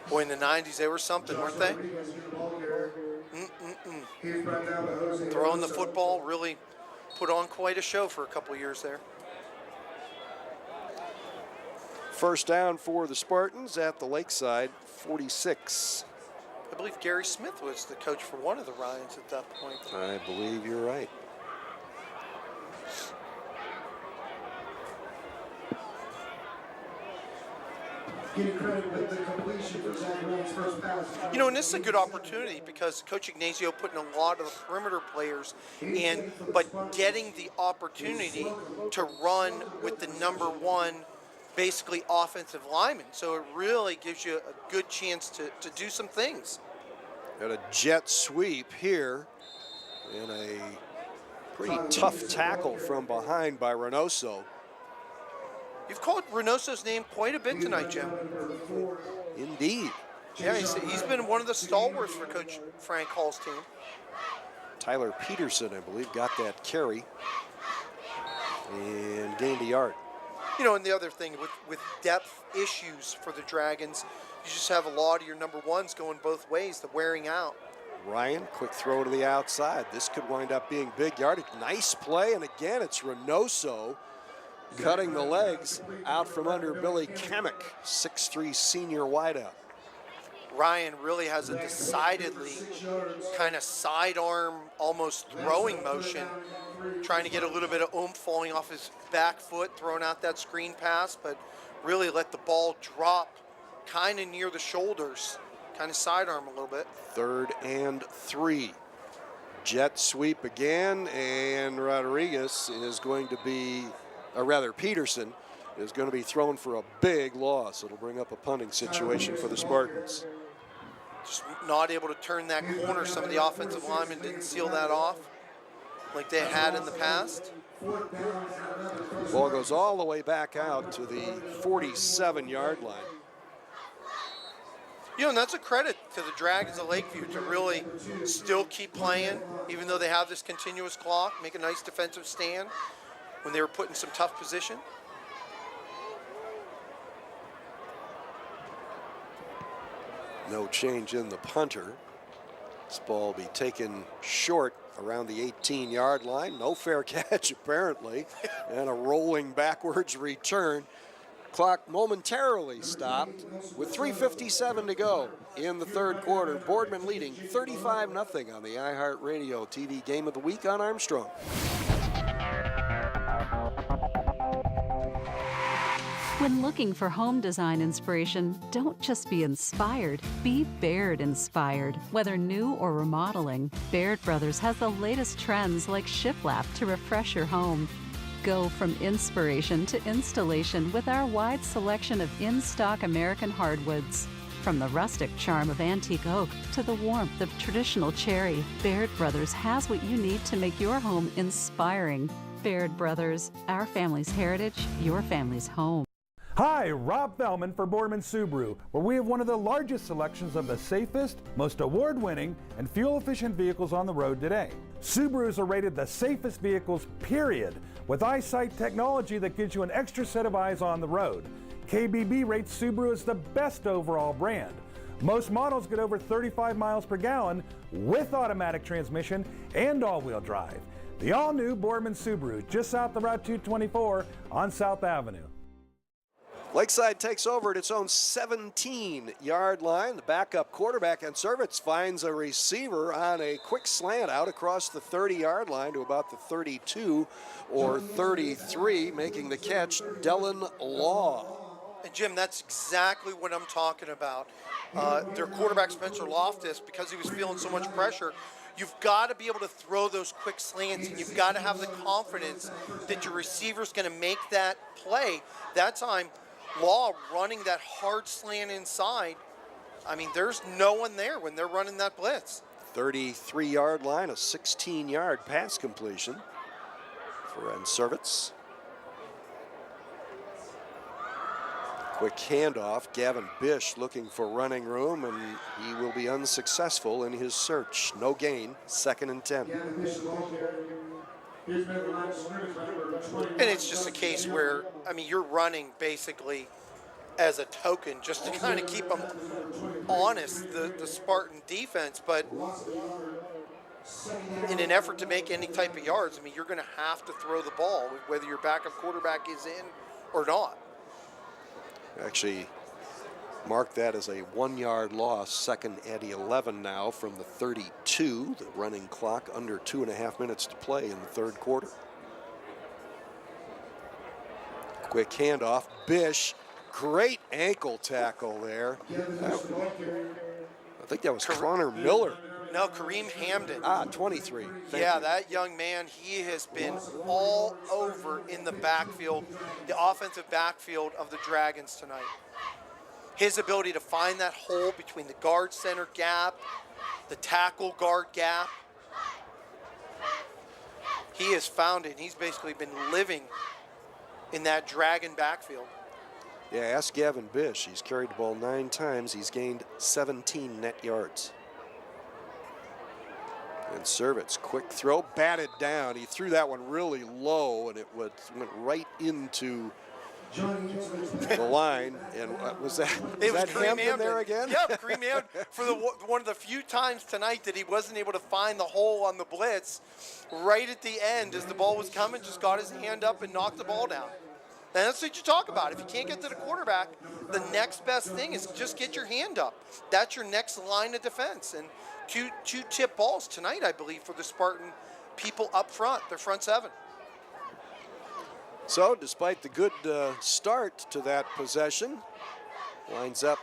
Boy, in the 90s, they were something, weren't they? Throwing the football, really put on quite a show for a couple years there. First down for the Spartans at the Lakeside, 46. I believe Gary Smith was the coach for one of the Ryans at that point. I believe you're right. Getting credit with the completion for Zach Ryan's first pass. You know, and this is a good opportunity because Coach Ignacio putting a lot of the perimeter players in, but getting the opportunity to run with the number one, basically offensive lineman. So it really gives you a good chance to do some things. Got a jet sweep here and a pretty tough tackle from behind by Reynoso. You've called Reynoso's name quite a bit tonight, Jim. Indeed. Yeah, he's been one of the stalwarts for Coach Frank Hall's team. Tyler Peterson, I believe, got that carry and gained a yard. You know, and the other thing with depth issues for the Dragons, you just have a lot of your number ones going both ways, the wearing out. Ryan, quick throw to the outside. This could wind up being big yardage. Nice play, and again, it's Reynoso cutting the legs out from under Billy Kemick, 6'3" senior wideout. Ryan really has a decidedly kind of sidearm, almost throwing motion, trying to get a little bit of oomph falling off his back foot, throwing out that screen pass, but really let the ball drop kind of near the shoulders, kind of sidearm a little bit. 3rd and 3. Jet sweep again, and Rodriguez is going to be, or rather Peterson, is going to be thrown for a big loss. It'll bring up a punting situation for the Spartans. Just not able to turn that corner. Some of the offensive linemen didn't seal that off like they had in the past. Ball goes all the way back out to the 47-yard line. You know, and that's a credit to the Dragons of Lakeview to really still keep playing, even though they have this continuous clock, make a nice defensive stand when they were put in some tough position. No change in the punter. This ball will be taken short around the 18-yard line. No fair catch, apparently, and a rolling backwards return. Clock momentarily stopped with 3:57 to go in the 3rd quarter. Boardman leading 35-0 on the iHeartRadio TV Game of the Week on Armstrong. When looking for home design inspiration, don't just be inspired, be Baird inspired. Whether new or remodeling, Baird Brothers has the latest trends like shiplap to refresh your home. Go from inspiration to installation with our wide selection of in-stock American hardwoods. From the rustic charm of antique oak to the warmth of traditional cherry, Baird Brothers has what you need to make your home inspiring. Baird Brothers, our family's heritage, your family's home. Hi, Rob Fellman for Boardman Subaru, where we have one of the largest selections of the safest, most award-winning, and fuel-efficient vehicles on the road today. Subarus are rated the safest vehicles, period, with eyesight technology that gives you an extra set of eyes on the road. KBB rates Subaru as the best overall brand. Most models get over 35 miles per gallon with automatic transmission and all-wheel drive. The all-new Boardman Subaru, just south of Route 224 on South Avenue. Lakeside takes over at its own 17-yard line. The backup quarterback and Servitz finds a receiver on a quick slant out across the 30-yard line to about the 32 or 33, making the catch, Dellen Law. And Jim, that's exactly what I'm talking about. Their quarterback, Spencer Loftus, because he was feeling so much pressure, you've got to be able to throw those quick slants, and you've got to have the confidence that your receiver's going to make that play. That time, Law running that hard slant inside. I mean, there's no one there when they're running that blitz. 33-yard line, a 16-yard pass completion for Servitz. Quick handoff. Gavin Bish looking for running room, and he will be unsuccessful in his search. No gain, 2nd and 10. And it's just a case where, I mean, you're running basically as a token just to kind of keep them honest, the Spartan defense. But in an effort to make any type of yards, I mean, you're going to have to throw the ball, whether your backup quarterback is in or not. Actually mark that as a 1-yard loss. 2nd and 11 now from the 32. The running clock under 2.5 minutes to play in the 3rd quarter. Quick handoff. Bish, great ankle tackle there. I think that was Connor Miller. No, Kareem Hamden. 23. Thank Yeah, you. that young man, he has been all over in the backfield, the offensive backfield of the Dragons tonight. His ability to find that hole between the guard center gap, the tackle guard gap, he has found it. He's basically been living in that Dragon backfield. Yeah, ask Gavin Bish. He's carried the ball 9 times. He's gained 17 net yards. And Servitz, quick throw, batted down. He threw that one really low, and it went right into the line. And was that Hamden there again? Yeah, Kareem Hamden for one of the few times tonight that he wasn't able to find the hole on the blitz. Right at the end, as the ball was coming, just got his hand up and knocked the ball down. And that's what you talk about. If you can't get to the quarterback, the next best thing is just get your hand up. That's your next line of defense. And two tip balls tonight, I believe, for the Spartan people up front, their front 7. So, despite the good start to that possession, lines up.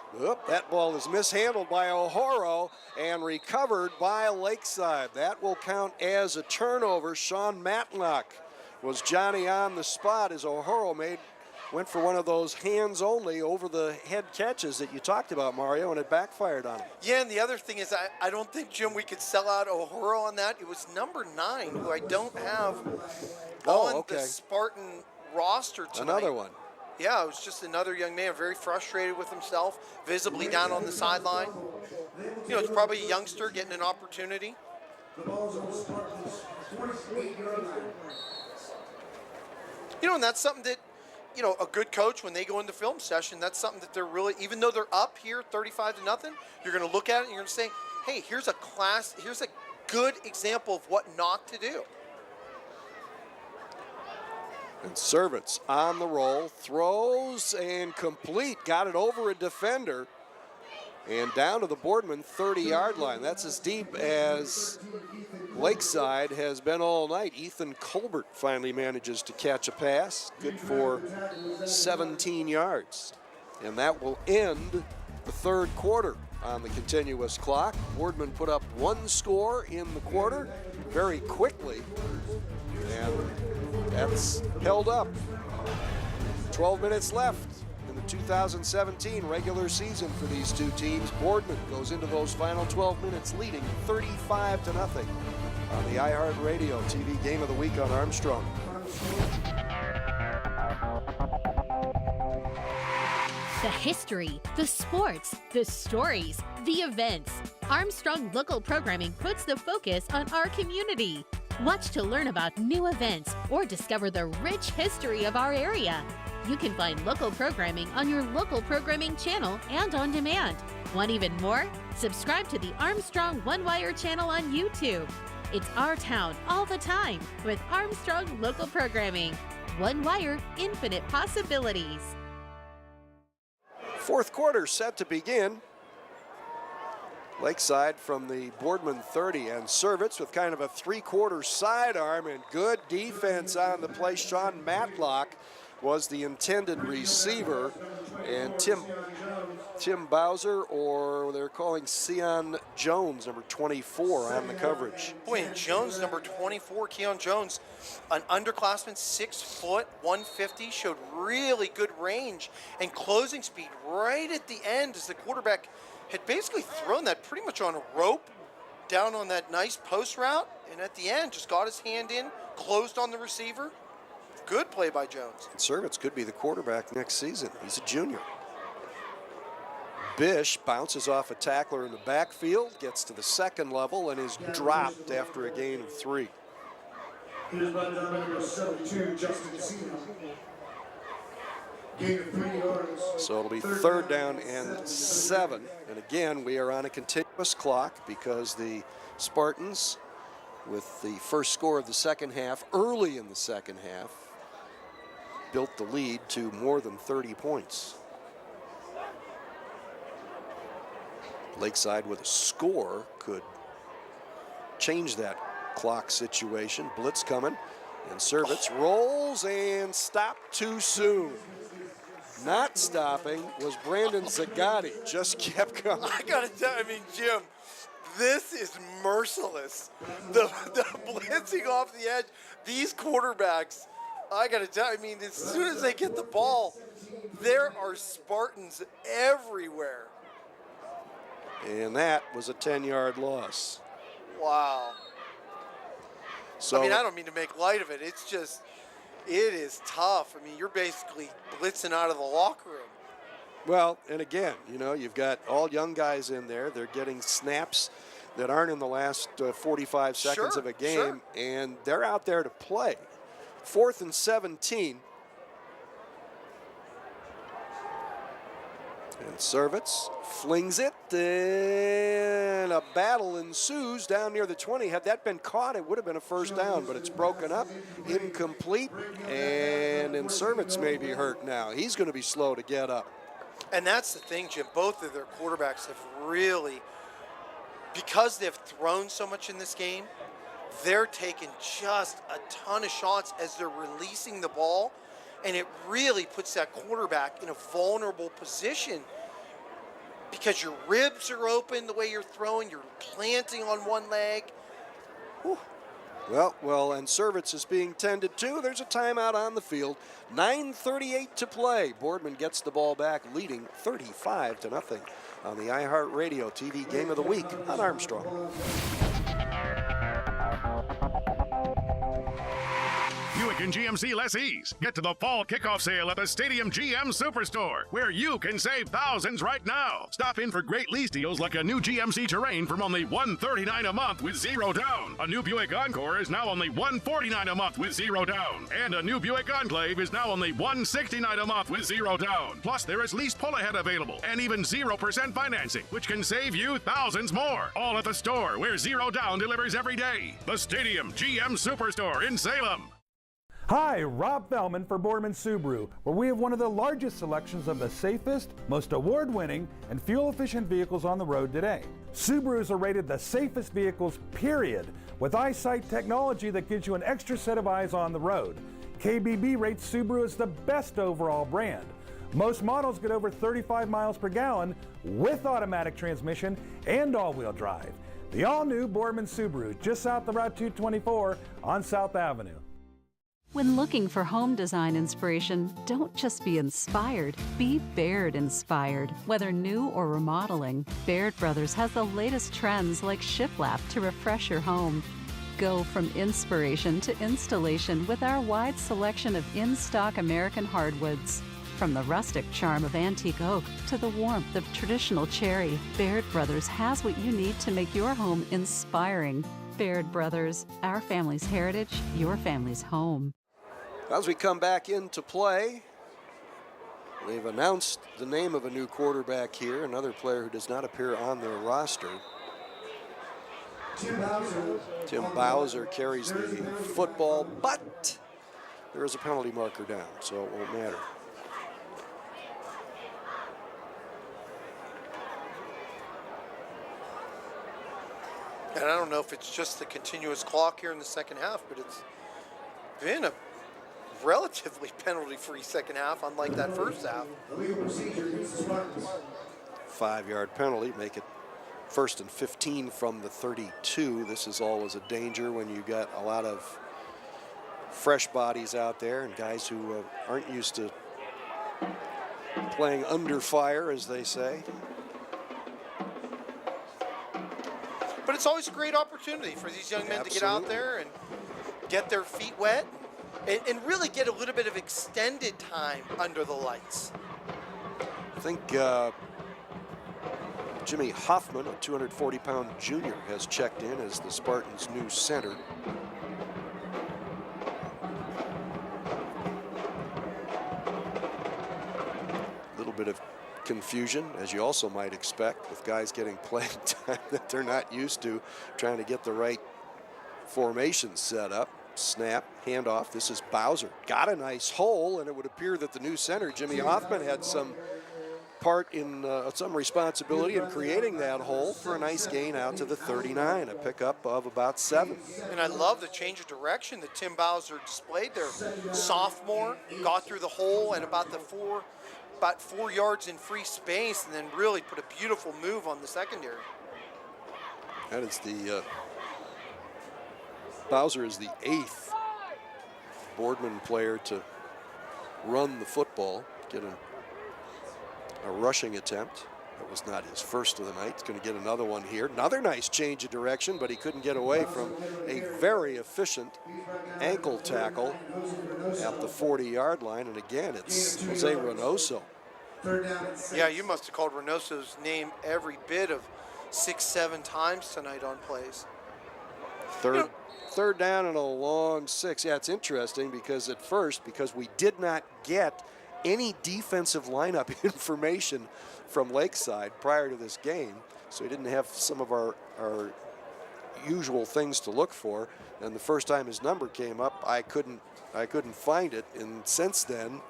That ball is mishandled by O'Horo and recovered by Lakeside. That will count as a turnover. Sean Matlock was Johnny on the spot as O'Horo went for one of those hands-only over-the-head catches that you talked about, Mario, and it backfired on him. Yeah, and the other thing is I don't think, Jim, we could sell out O'Horo on that. It was number 9, who I don't have on the Spartan roster tonight. Another one. Yeah, it was just another young man, very frustrated with himself, visibly down on the sideline. You know, it's probably a youngster getting an opportunity. You know, and that's something that, you know, a good coach, when they go into film session, that's something that they're really, even though they're up here 35-0, you're going to look at it and you're going to say, hey, here's a good example of what not to do. And Servitz on the roll, throws and complete, got it over a defender and down to the Boardman 30-yard line. That's as deep as Lakeside has been all night. Ethan Colbert finally manages to catch a pass, good for 17 yards. And that will end the 3rd quarter on the continuous clock. Boardman put up 1 score in the quarter very quickly, and that's held up. 12 minutes left in the 2017 regular season for these two teams. Boardman goes into those final 12 minutes leading 35-0 on the iHeartRadio TV Game of the Week on Armstrong. The history, the sports, the stories, the events. Armstrong Local Programming puts the focus on our community. Watch to learn about new events or discover the rich history of our area. You can find local programming on your local programming channel and on demand. Want even more? Subscribe to the Armstrong One Wire channel on YouTube. It's our town all the time with Armstrong Local Programming. One Wire, infinite possibilities. 4th quarter set to begin. Lakeside from the Boardman 30, and Servitz with kind of a 3-quarter sidearm and good defense on the play. Sean Matlock was the intended receiver, and Tim Bowser, or they're calling Keon Jones, number 24, on the coverage. Boy, and Jones, number 24, Keon Jones, an underclassman, 6 foot, 150, showed really good range and closing speed right at the end as the quarterback had basically thrown that pretty much on a rope down on that nice post route, and at the end just got his hand in, closed on the receiver. Good play by Jones. And Servitz could be the quarterback next season. He's a junior. Bish bounces off a tackler in the backfield, gets to the second level, and is dropped after a gain of 3. Here's by number 72, Justin Cena. Gain of 3 yards. So it'll be third down and 7. And again, we are on a continuous clock because the Spartans, with the first score of the second half, early in the second half, built the lead to more than 30 points. Lakeside with a score could change that clock situation. Blitz coming, and Servitz rolls and stopped too soon. Not stopping was Brandon Zagatti, just kept going. I gotta tell you, I mean, Jim, this is merciless. The blitzing off the edge, these quarterbacks, I gotta tell you, I mean, as soon as they get the ball, there are Spartans everywhere. And that was a 10-yard loss. Wow. So, I mean, I don't mean to make light of it. It's just, it is tough. I mean, you're basically blitzing out of the locker room. well, and again, you know, you've got all young guys in there. They're getting snaps that aren't in the last 45 seconds of a game, and they're out there to play. 4th and 17. And Servitz flings it, and a battle ensues down near the 20. Had that been caught, it would have been a first down, but it's broken up, incomplete, and Servitz may be hurt now. He's going to be slow to get up. And that's the thing, Jim. Both of their quarterbacks have really, because they've thrown so much in this game, they're taking just a ton of shots as they're releasing the ball. And it really puts that quarterback in a vulnerable position because your ribs are open the way you're throwing, you're planting on one leg. Whew. Well, and Servitz is being tended to. There's a timeout on the field. 9:38 to play. Boardman gets the ball back, leading 35-0 on the iHeartRadio TV Game of the Week on Armstrong. Buick and GMC lessees, get to the fall kickoff sale at the Stadium GM Superstore, where you can save thousands right now. Stop in for great lease deals like a new GMC Terrain from only $139 a month with 0 down. A new Buick Encore is now only $149 a month with 0 down. And a new Buick Enclave is now only $169 a month with 0 down. Plus, there is lease pull-ahead available and even 0% financing, which can save you thousands more. All at the store, where 0 down delivers every day. The Stadium GM Superstore in Salem. Hi, Rob Fellman for Boardman Subaru, where we have one of the largest selections of the safest, most award-winning, and fuel-efficient vehicles on the road today. Subarus are rated the safest vehicles, period, with eyesight technology that gives you an extra set of eyes on the road. KBB rates Subaru as the best overall brand. Most models get over 35 miles per gallon with automatic transmission and all-wheel drive. The all-new Boardman Subaru, just south of Route 224 on South Avenue. When looking for home design inspiration, don't just be inspired, be Baird inspired. Whether new or remodeling, Baird Brothers has the latest trends like shiplap to refresh your home. Go from inspiration to installation with our wide selection of in-stock American hardwoods. From the rustic charm of antique oak to the warmth of traditional cherry, Baird Brothers has what you need to make your home inspiring. Baird Brothers, our family's heritage, your family's home. As we come back into play, they've announced the name of a new quarterback here, another player who does not appear on their roster. Tim Bowser carries the football, but there is a penalty marker down, so it won't matter. And I don't know if it's just the continuous clock here in the second half, but it's been a relatively penalty-free second half, unlike that first half. 5-yard penalty, make it 1st and 15 from the 32. This is always a danger when you got a lot of fresh bodies out there and guys who aren't used to playing under fire, as they say. But it's always a great opportunity for these young men to get out there and get their feet wet and really get a little bit of extended time under the lights. I think Jimmy Hoffman, a 240-pound junior, has checked in as the Spartans' new center. A little bit of confusion, as you also might expect, with guys getting playing time that they're not used to, trying to get the right formation set up. Snap, handoff. This is Bowser. Got a nice hole, and it would appear that the new center, Jimmy Hoffman, had some part in some responsibility in creating that hole for a nice gain out to the 39, a pickup of about 7. And I love the change of direction that Tim Bowser displayed there. Sophomore, got through the hole and about 4 yards in free space, and then really put a beautiful move on the secondary. That is the Bowser is the 8th Boardman player to run the football, get a rushing attempt. That was not his first of the night. He's going to get another one here. Another nice change of direction, but he couldn't get away from a very efficient ankle tackle at the 40-yard line. And again, it's Jose Reynoso. Yeah, you must have called Reynoso's name every bit of 6-7 times tonight on plays. Third down and a long 6. Yeah, it's interesting because at first, because we did not get any defensive lineup information from Lakeside prior to this game, so we didn't have some of our usual things to look for. And the first time his number came up, I couldn't find it. And since then,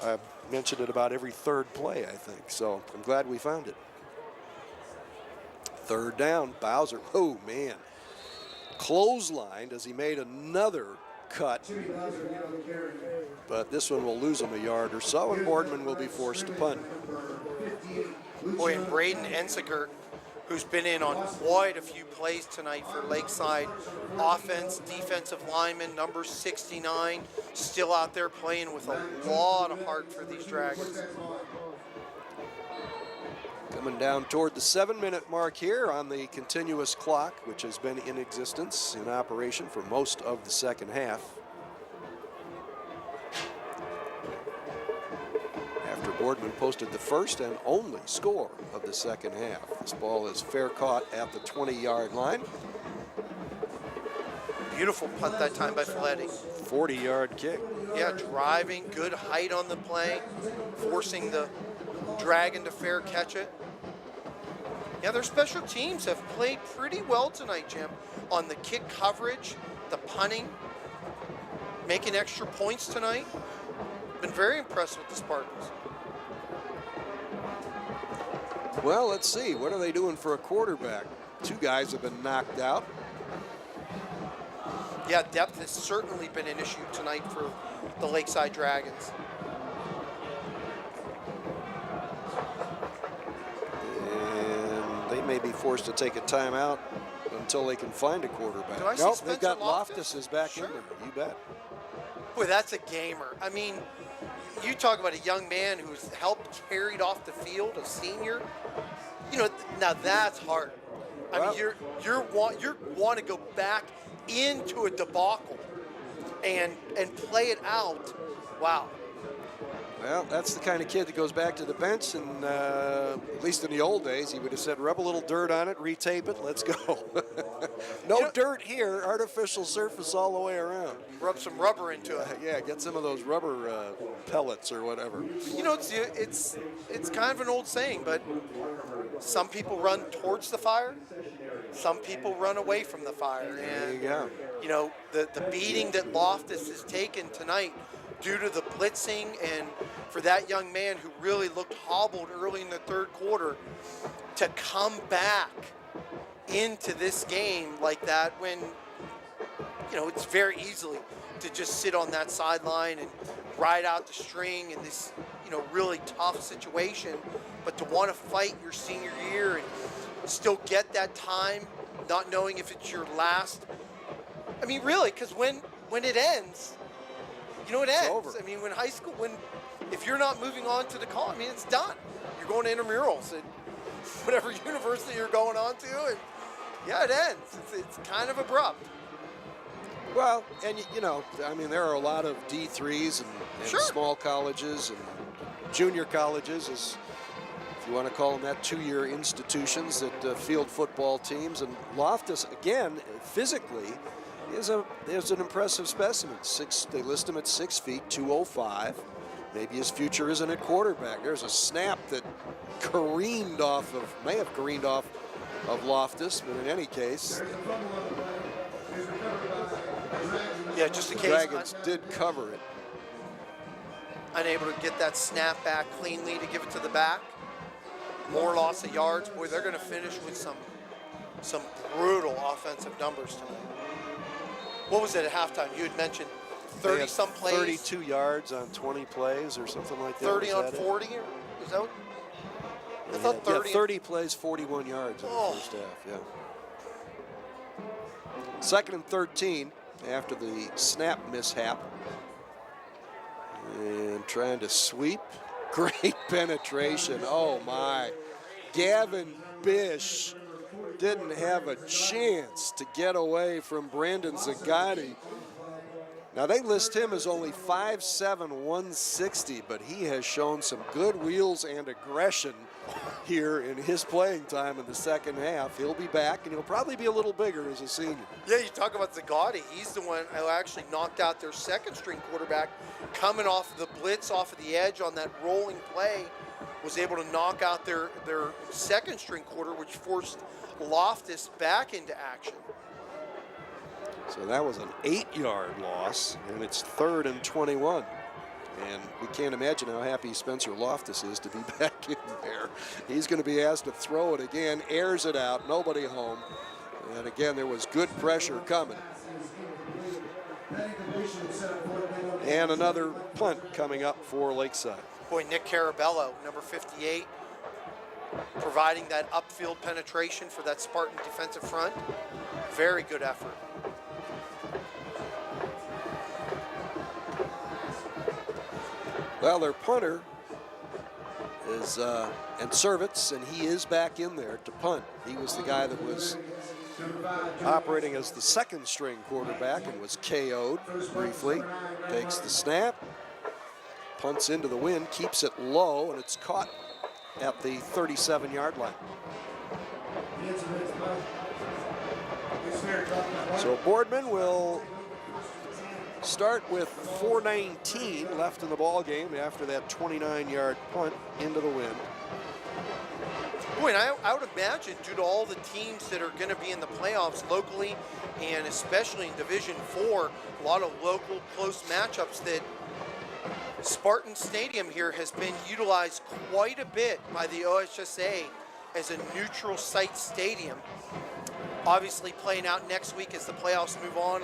I've mentioned it about every third play, I think. So I'm glad we found it. Third down, Bowser. Oh man. Clotheslined as he made another cut, but this one will lose him a yard or so, and Boardman will be forced to punt. Boy, and Braden Ensigert, who's been in on quite a few plays tonight for Lakeside offense, defensive lineman, number 69, still out there playing with a lot of heart for these Dragons. Coming down toward the 7-minute mark here on the continuous clock, which has been in existence, in operation for most of the second half. After Boardman posted the first and only score of the second half. This ball is fair caught at the 20-yard line. Beautiful punt that time by Folletti. 40-yard kick. Yeah, driving, good height on the play, forcing the Dragon to fair catch it. Yeah, their special teams have played pretty well tonight, Jim, on the kick coverage, the punting, making extra points tonight. Been very impressed with the Spartans. Well, let's see. What are they doing for a quarterback? 2 guys have been knocked out. Yeah, depth has certainly been an issue tonight for the Lakeside Dragons. May be forced to take a timeout until they can find a quarterback. Nope, they've got Loftus is back in there. You bet. Boy, that's a gamer. I mean, you talk about a young man who's helped carried off the field, a senior. You know, now that's hard. I mean, you want to go back into a debacle and play it out. Wow. Well, that's the kind of kid that goes back to the bench, and at least in the old days, he would have said, rub a little dirt on it, retape it, let's go. No dirt here, artificial surface all the way around. Rub some rubber into it. Yeah, get some of those rubber pellets or whatever. You know, it's kind of an old saying, but some people run towards the fire, some people run away from the fire. And, there you go. You know, the beating that Loftus has taken tonight due to the blitzing, and for that young man who really looked hobbled early in the third quarter to come back into this game like that when, you know, it's very easily to just sit on that sideline and ride out the string in this, you know, really tough situation, but to want to fight your senior year and still get that time, not knowing if it's your last. I mean, really, because when it ends, you know, it ends. Over. I mean, when high school, if you're not moving on to the college, I mean, it's done. You're going to intramurals at whatever university you're going on to, and yeah, it ends. It's kind of abrupt. Well, and you know, I mean, there are a lot of D3s and Sure. small colleges and junior colleges. If you want to call them that, two-year institutions that field football teams. And Loftus, again, physically, is an impressive specimen. They list him at 6 feet, 205. Maybe his future isn't at quarterback. There's a snap that may have careened off of Loftus, but in any case, yeah, just in case. Dragons did cover it. Unable to get that snap back cleanly to give it to the back. More loss of yards. Boy, they're going to finish with some brutal offensive numbers tonight. What was it at halftime? You had mentioned 30-some plays. 32 yards on 20 plays or something like that. 30 on 40? Or is that what? I thought 30. Yeah, 30 plays, 41 yards in the first half, yeah. 2nd and 13 after the snap mishap. And trying to sweep. Great penetration. Oh, my. Gavin Bish didn't have a chance to get away from Brandon Zagatti. Now, they list him as only 5'7", 160, but he has shown some good wheels and aggression here in his playing time in the second half. He'll be back, and he'll probably be a little bigger as a senior. Yeah, you talk about Zagatti. He's the one who actually knocked out their second-string quarterback, coming off the blitz, off of the edge on that rolling play, was able to knock out their second-string quarter, which forced Loftus back into action. So that was an 8-yard loss, and it's 3rd and 21. And we can't imagine how happy Spencer Loftus is to be back in there. He's going to be asked to throw it again, airs it out, nobody home. And again, there was good pressure coming. And another punt coming up for Lakeside. Boy, Nick Carabello, number 58, providing that upfield penetration for that Spartan defensive front. Very good effort. Well, their punter is and Servitz, and he is back in there to punt. He was the guy that was operating as the second-string quarterback and was KO'd briefly. Takes the snap, punts into the wind, keeps it low, and it's caught at the 37-yard line. So Boardman will start with 4:19 left in the ball game after that 29-yard punt into the wind. Boy, and I would imagine, due to all the teams that are going to be in the playoffs locally, and especially in Division 4, a lot of local close matchups, that Spartan Stadium here has been utilized quite a bit by the OHSA as a neutral site stadium. Obviously playing out next week as the playoffs move on.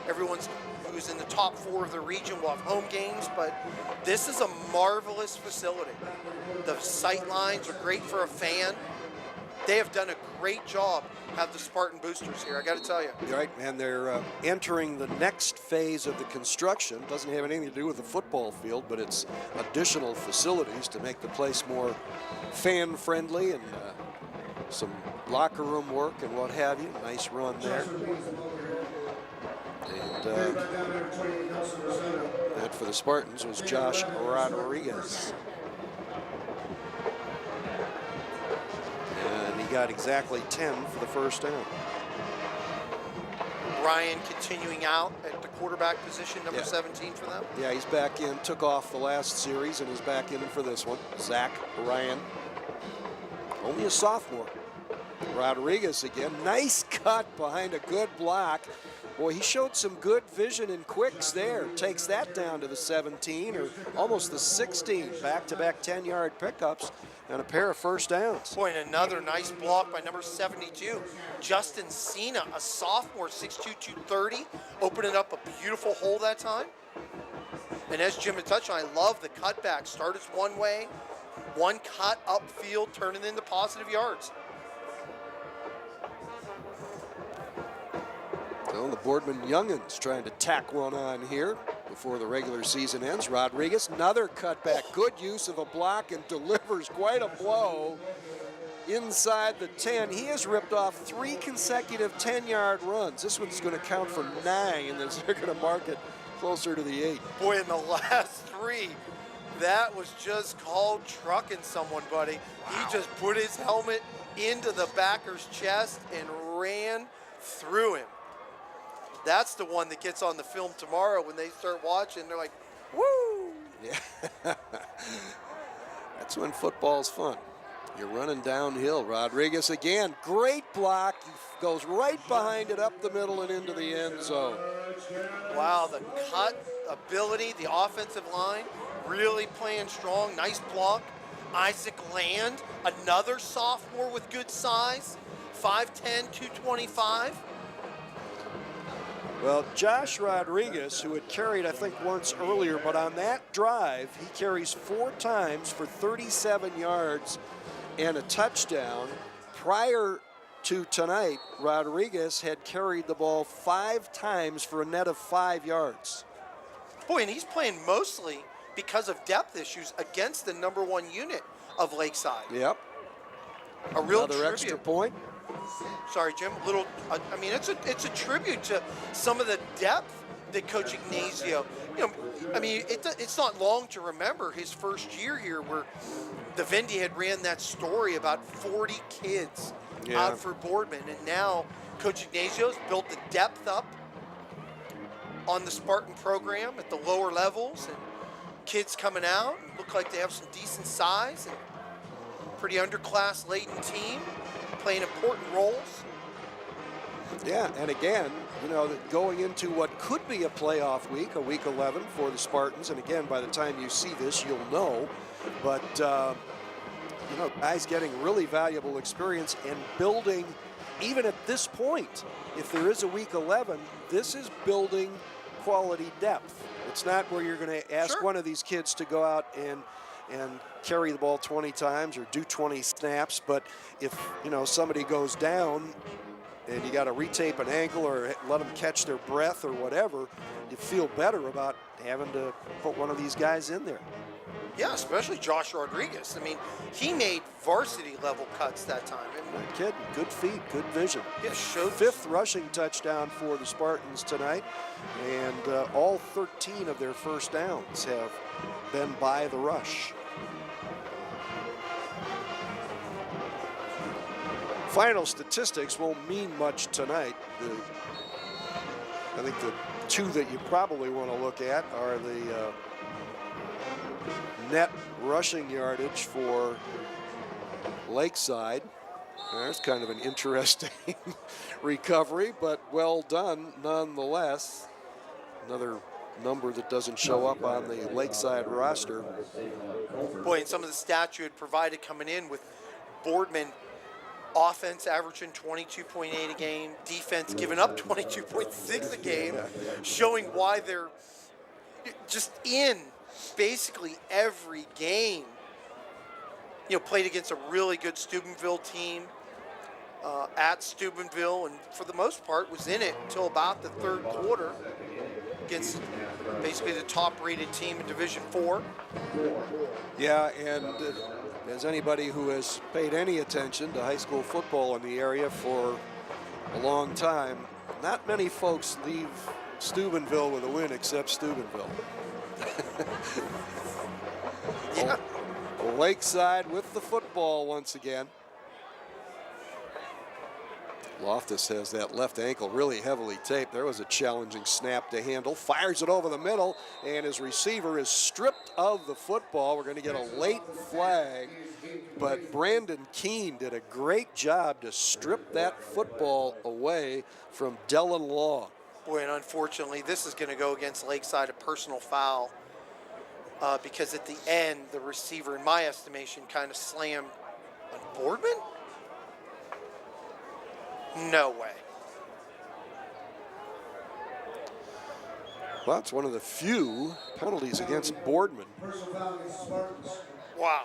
Everyone's who's in the top 4 of the region will have home games, but this is a marvelous facility. The sight lines are great for a fan. They have done a great job, have the Spartan boosters here, I got to tell you. You're right, man. They're entering the next phase of the construction. Doesn't have anything to do with the football field, but it's additional facilities to make the place more fan-friendly and some locker room work and what have you. Nice run there. And that for the Spartans was Josh Rodriguez. And he got exactly 10 for the first down. Ryan continuing out at the quarterback position, number 17 for them. Yeah, he's back in, took off the last series and is back in for this one. Zach Ryan, only a sophomore. Rodriguez again, nice cut behind a good block. Boy, he showed some good vision and quicks there. Takes that down to the 17 or almost the 16. Back-to-back 10-yard pickups and a pair of first downs. Boy, and another nice block by number 72, Justin Cena, a sophomore, 6'2", 230, opening up a beautiful hole that time. And as Jim had touched on, I love the cutback. Started one way, one cut upfield, turning into positive yards. So the Boardman Youngins trying to tack one on here before the regular season ends. Rodriguez, another cutback. Good use of a block and delivers quite a blow inside the 10. He has ripped off 3 consecutive 10-yard runs. This one's going to count for 9, and they're going to mark it closer to the 8. Boy, in the last 3, that was just called trucking someone, buddy. He just put his helmet into the backer's chest and ran through him. That's the one that gets on the film tomorrow when they start watching. They're like, woo! Yeah. That's when football's fun. You're running downhill. Rodriguez again, great block. He goes right behind it, up the middle and into the end zone. Wow, the cut ability, the offensive line really playing strong. Nice block. Isaac Land, another sophomore with good size, 5'10", 225. Well, Josh Rodriguez, who had carried, I think, once earlier, but on that drive, he carries 4 times for 37 yards and a touchdown. Prior to tonight, Rodriguez had carried the ball 5 times for a net of 5 yards. Boy, and he's playing mostly because of depth issues against the #1 unit of Lakeside. Yep. A real Another tribute. extra point. Sorry, Jim. I mean, it's a tribute to some of the depth that Coach Ignacio. You know, I mean, it's not long to remember his first year here, where the Vindy had ran that story about 40 kids out for Boardman, and now Coach Ignacio's built the depth up on the Spartan program at the lower levels, and kids coming out and look like they have some decent size and pretty underclass laden team playing important roles. Yeah, and again, you know, going into what could be a playoff week, a week 11 for the Spartans, and again, by the time you see this, you'll know. But, you know, guys getting really valuable experience and building, even at this point, if there is a week 11, this is building quality depth. It's not where you're going to ask one of these kids to go out and carry the ball 20 times or do 20 snaps, but if, you know, somebody goes down and you got to retape an ankle or let them catch their breath or whatever, you feel better about having to put one of these guys in there. Yeah, especially Josh Rodriguez. I mean, he made varsity level cuts that time. Not kidding. Good feet, good vision. Yeah, showed 5th rushing touchdown for the Spartans tonight, and all 13 of their first downs have been by the rush. Final statistics won't mean much tonight. I think the 2 that you probably want to look at are the net rushing yardage for Lakeside. There's kind of an interesting recovery, but well done nonetheless. Another number that doesn't show up on the Lakeside roster. Boy, and some of the stats you had provided coming in with Boardman, offense averaging 22.8 a game, defense giving up 22.6 a game, showing why they're just in basically every game. You know, played against a really good Steubenville team at Steubenville, and for the most part was in it until about the 3rd quarter against basically the top-rated team in Division 4. Yeah, and as anybody who has paid any attention to high school football in the area for a long time, not many folks leave Steubenville with a win except Steubenville. Yeah. Lakeside with the football once again. Loftus has that left ankle really heavily taped. There was a challenging snap to handle. Fires it over the middle, and his receiver is stripped of the football. We're going to get a late flag, but Brandon Keene did a great job to strip that football away from Dellin Law. Boy, and unfortunately, this is going to go against Lakeside, a personal foul, because at the end, the receiver, in my estimation, kind of slammed on Boardman? No way. Well, it's one of the few penalties against Boardman. Wow.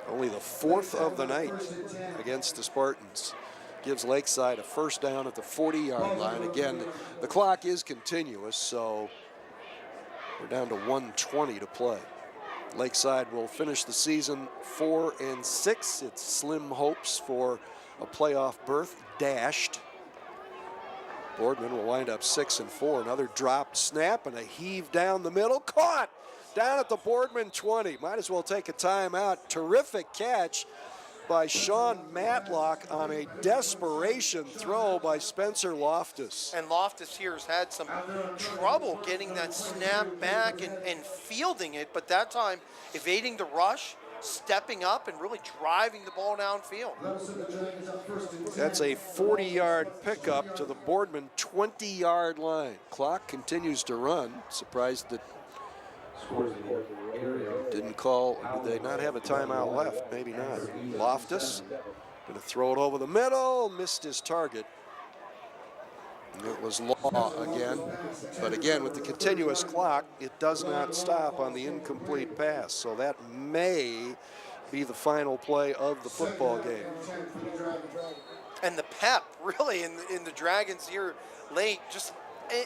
Only the 4th of the night against the Spartans. Gives Lakeside a first down at the 40-yard line. Again, the clock is continuous, so we're down to 1:20 to play. Lakeside will finish the season 4-6. It's slim hopes for a playoff berth dashed. Boardman will wind up 6-4. Another dropped snap and a heave down the middle. Caught down at the Boardman 20. Might as well take a timeout. Terrific catch by Sean Matlock on a desperation throw by Spencer Loftus. And Loftus here has had some trouble getting that snap back and fielding it, but that time evading the rush, stepping up and really driving the ball downfield. That's a 40-yard pickup to the Boardman 20-yard line. Clock continues to run. Surprised that didn't call. Did they not have a timeout left? Maybe not. Loftus going to throw it over the middle. Missed his target. And it was Law again. But again, with the continuous clock, it does not stop on the incomplete pass. So that may be the final play of the football game. And the pep, really, in the Dragons here late.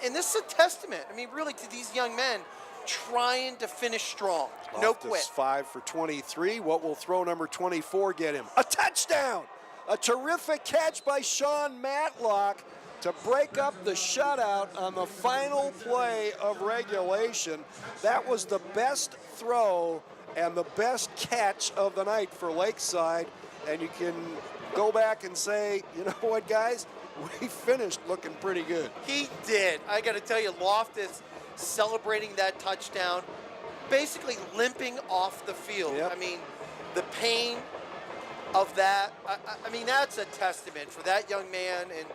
And this is a testament, I mean, really, to these young men trying to finish strong. No Loftus, quit. 5 for 23. What will throw number 24 get him? A touchdown! A terrific catch by Sean Matlock to break up the shutout on the final play of regulation. That was the best throw and the best catch of the night for Lakeside. And you can go back and say, you know what, guys? We finished looking pretty good. He did. I got to tell you, Loftus celebrating that touchdown, basically limping off the field. Yep. I mean, the pain of that, I mean, that's a testament for that young man. And,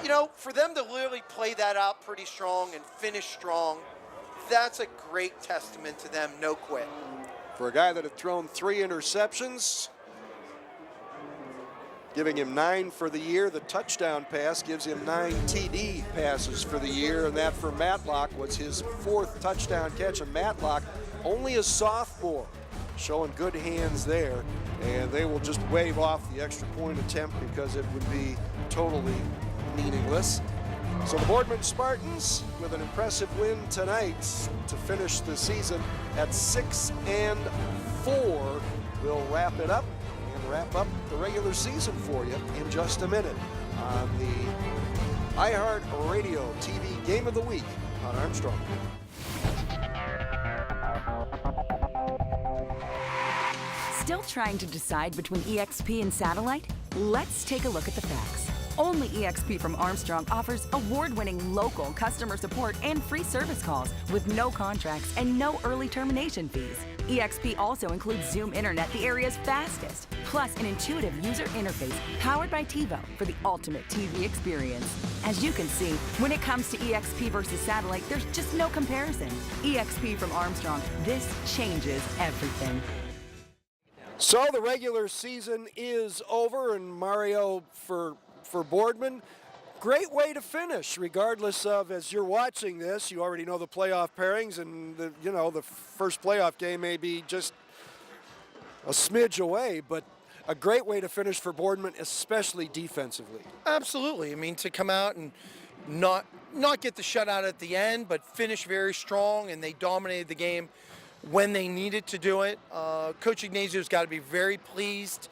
you know, for them to really play that out pretty strong and finish strong, that's a great testament to them, no quit. For a guy that had thrown 3 interceptions, giving him 9 for the year. The touchdown pass gives him 9 TD passes for the year, and that for Matlock was his 4th touchdown catch. And Matlock, only a sophomore, showing good hands there, and they will just wave off the extra point attempt because it would be totally meaningless. So the Boardman Spartans, with an impressive win tonight to finish the season at 6-4, will wrap it up. Wrap up the regular season for you in just a minute on the iHeart Radio TV Game of the Week on Armstrong. Still trying to decide between EXP and satellite? Let's take a look at the facts. Only EXP from Armstrong offers award-winning local customer support and free service calls with no contracts and no early termination fees. EXP also includes Zoom Internet, the area's fastest, plus an intuitive user interface powered by TiVo for the ultimate TV experience. As you can see, when it comes to EXP versus satellite, there's just no comparison. EXP from Armstrong, this changes everything. So the regular season is over, and Mario, for Boardman, great way to finish, regardless of, as you're watching this, you already know the playoff pairings, and the first playoff game may be just a smidge away, but a great way to finish for Boardman, especially defensively. Absolutely. I mean, to come out and not get the shutout at the end, but finish very strong, and they dominated the game when they needed to do it. Coach Ignazio's got to be very pleased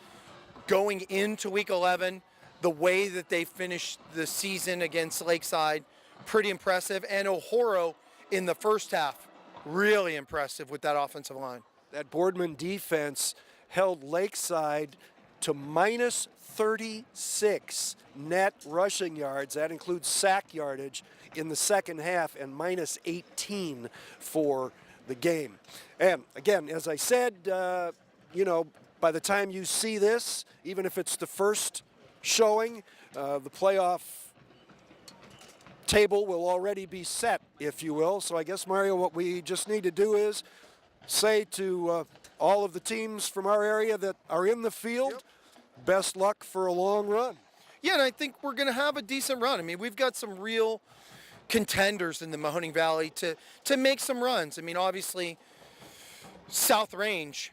going into Week 11. The way that they finished the season against Lakeside, pretty impressive. And O'Horo in the first half, really impressive with that offensive line. That Boardman defense held Lakeside to minus 36 net rushing yards. That includes sack yardage in the second half, and minus 18 for the game. And again, as I said, by the time you see this, even if it's the first showing, the playoff table will already be set, if you will. So I guess, Mario, what we just need to do is say to all of the teams from our area that are in the field, best luck for a long run. Yeah, and I think we're going to have a decent run. I mean, we've got some real contenders in the Mahoning Valley to make some runs. I mean, obviously, South Range,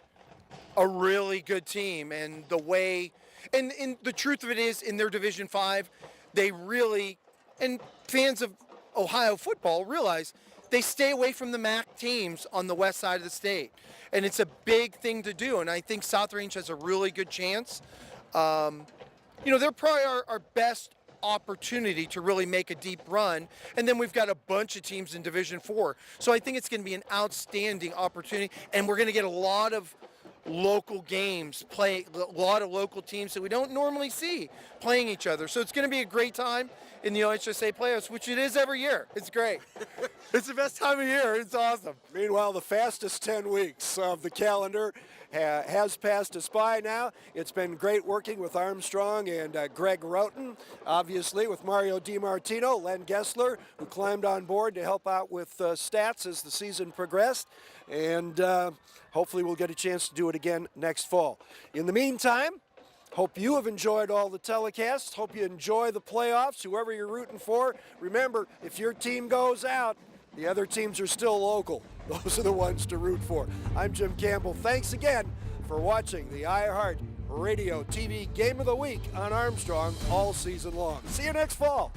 a really good team, and the way, and the truth of it is, in their Division 5, they really, and fans of Ohio football realize they stay away from the MAC teams on the west side of the state. And it's a big thing to do, and I think South Range has a really good chance. They're probably our best opportunity to really make a deep run. And then we've got a bunch of teams in Division 4. So I think it's going to be an outstanding opportunity, and we're going to get a lot of local games, play a lot of local teams that we don't normally see playing each other. So it's going to be a great time in the OHSA playoffs, which it is every year. It's great. It's the best time of year. It's awesome. Meanwhile, the fastest 10 weeks of the calendar has passed us by now. It's been great working with Armstrong and Greg Roughton, obviously with Mario DiMartino, Len Gessler, who climbed on board to help out with stats as the season progressed. And hopefully we'll get a chance to do it again next fall. In the meantime, hope you have enjoyed all the telecasts. Hope you enjoy the playoffs, whoever you're rooting for. Remember, if your team goes out, the other teams are still local. Those are the ones to root for. I'm Jim Campbell. Thanks again for watching the iHeart Radio TV Game of the Week on Armstrong all season long. See you next fall.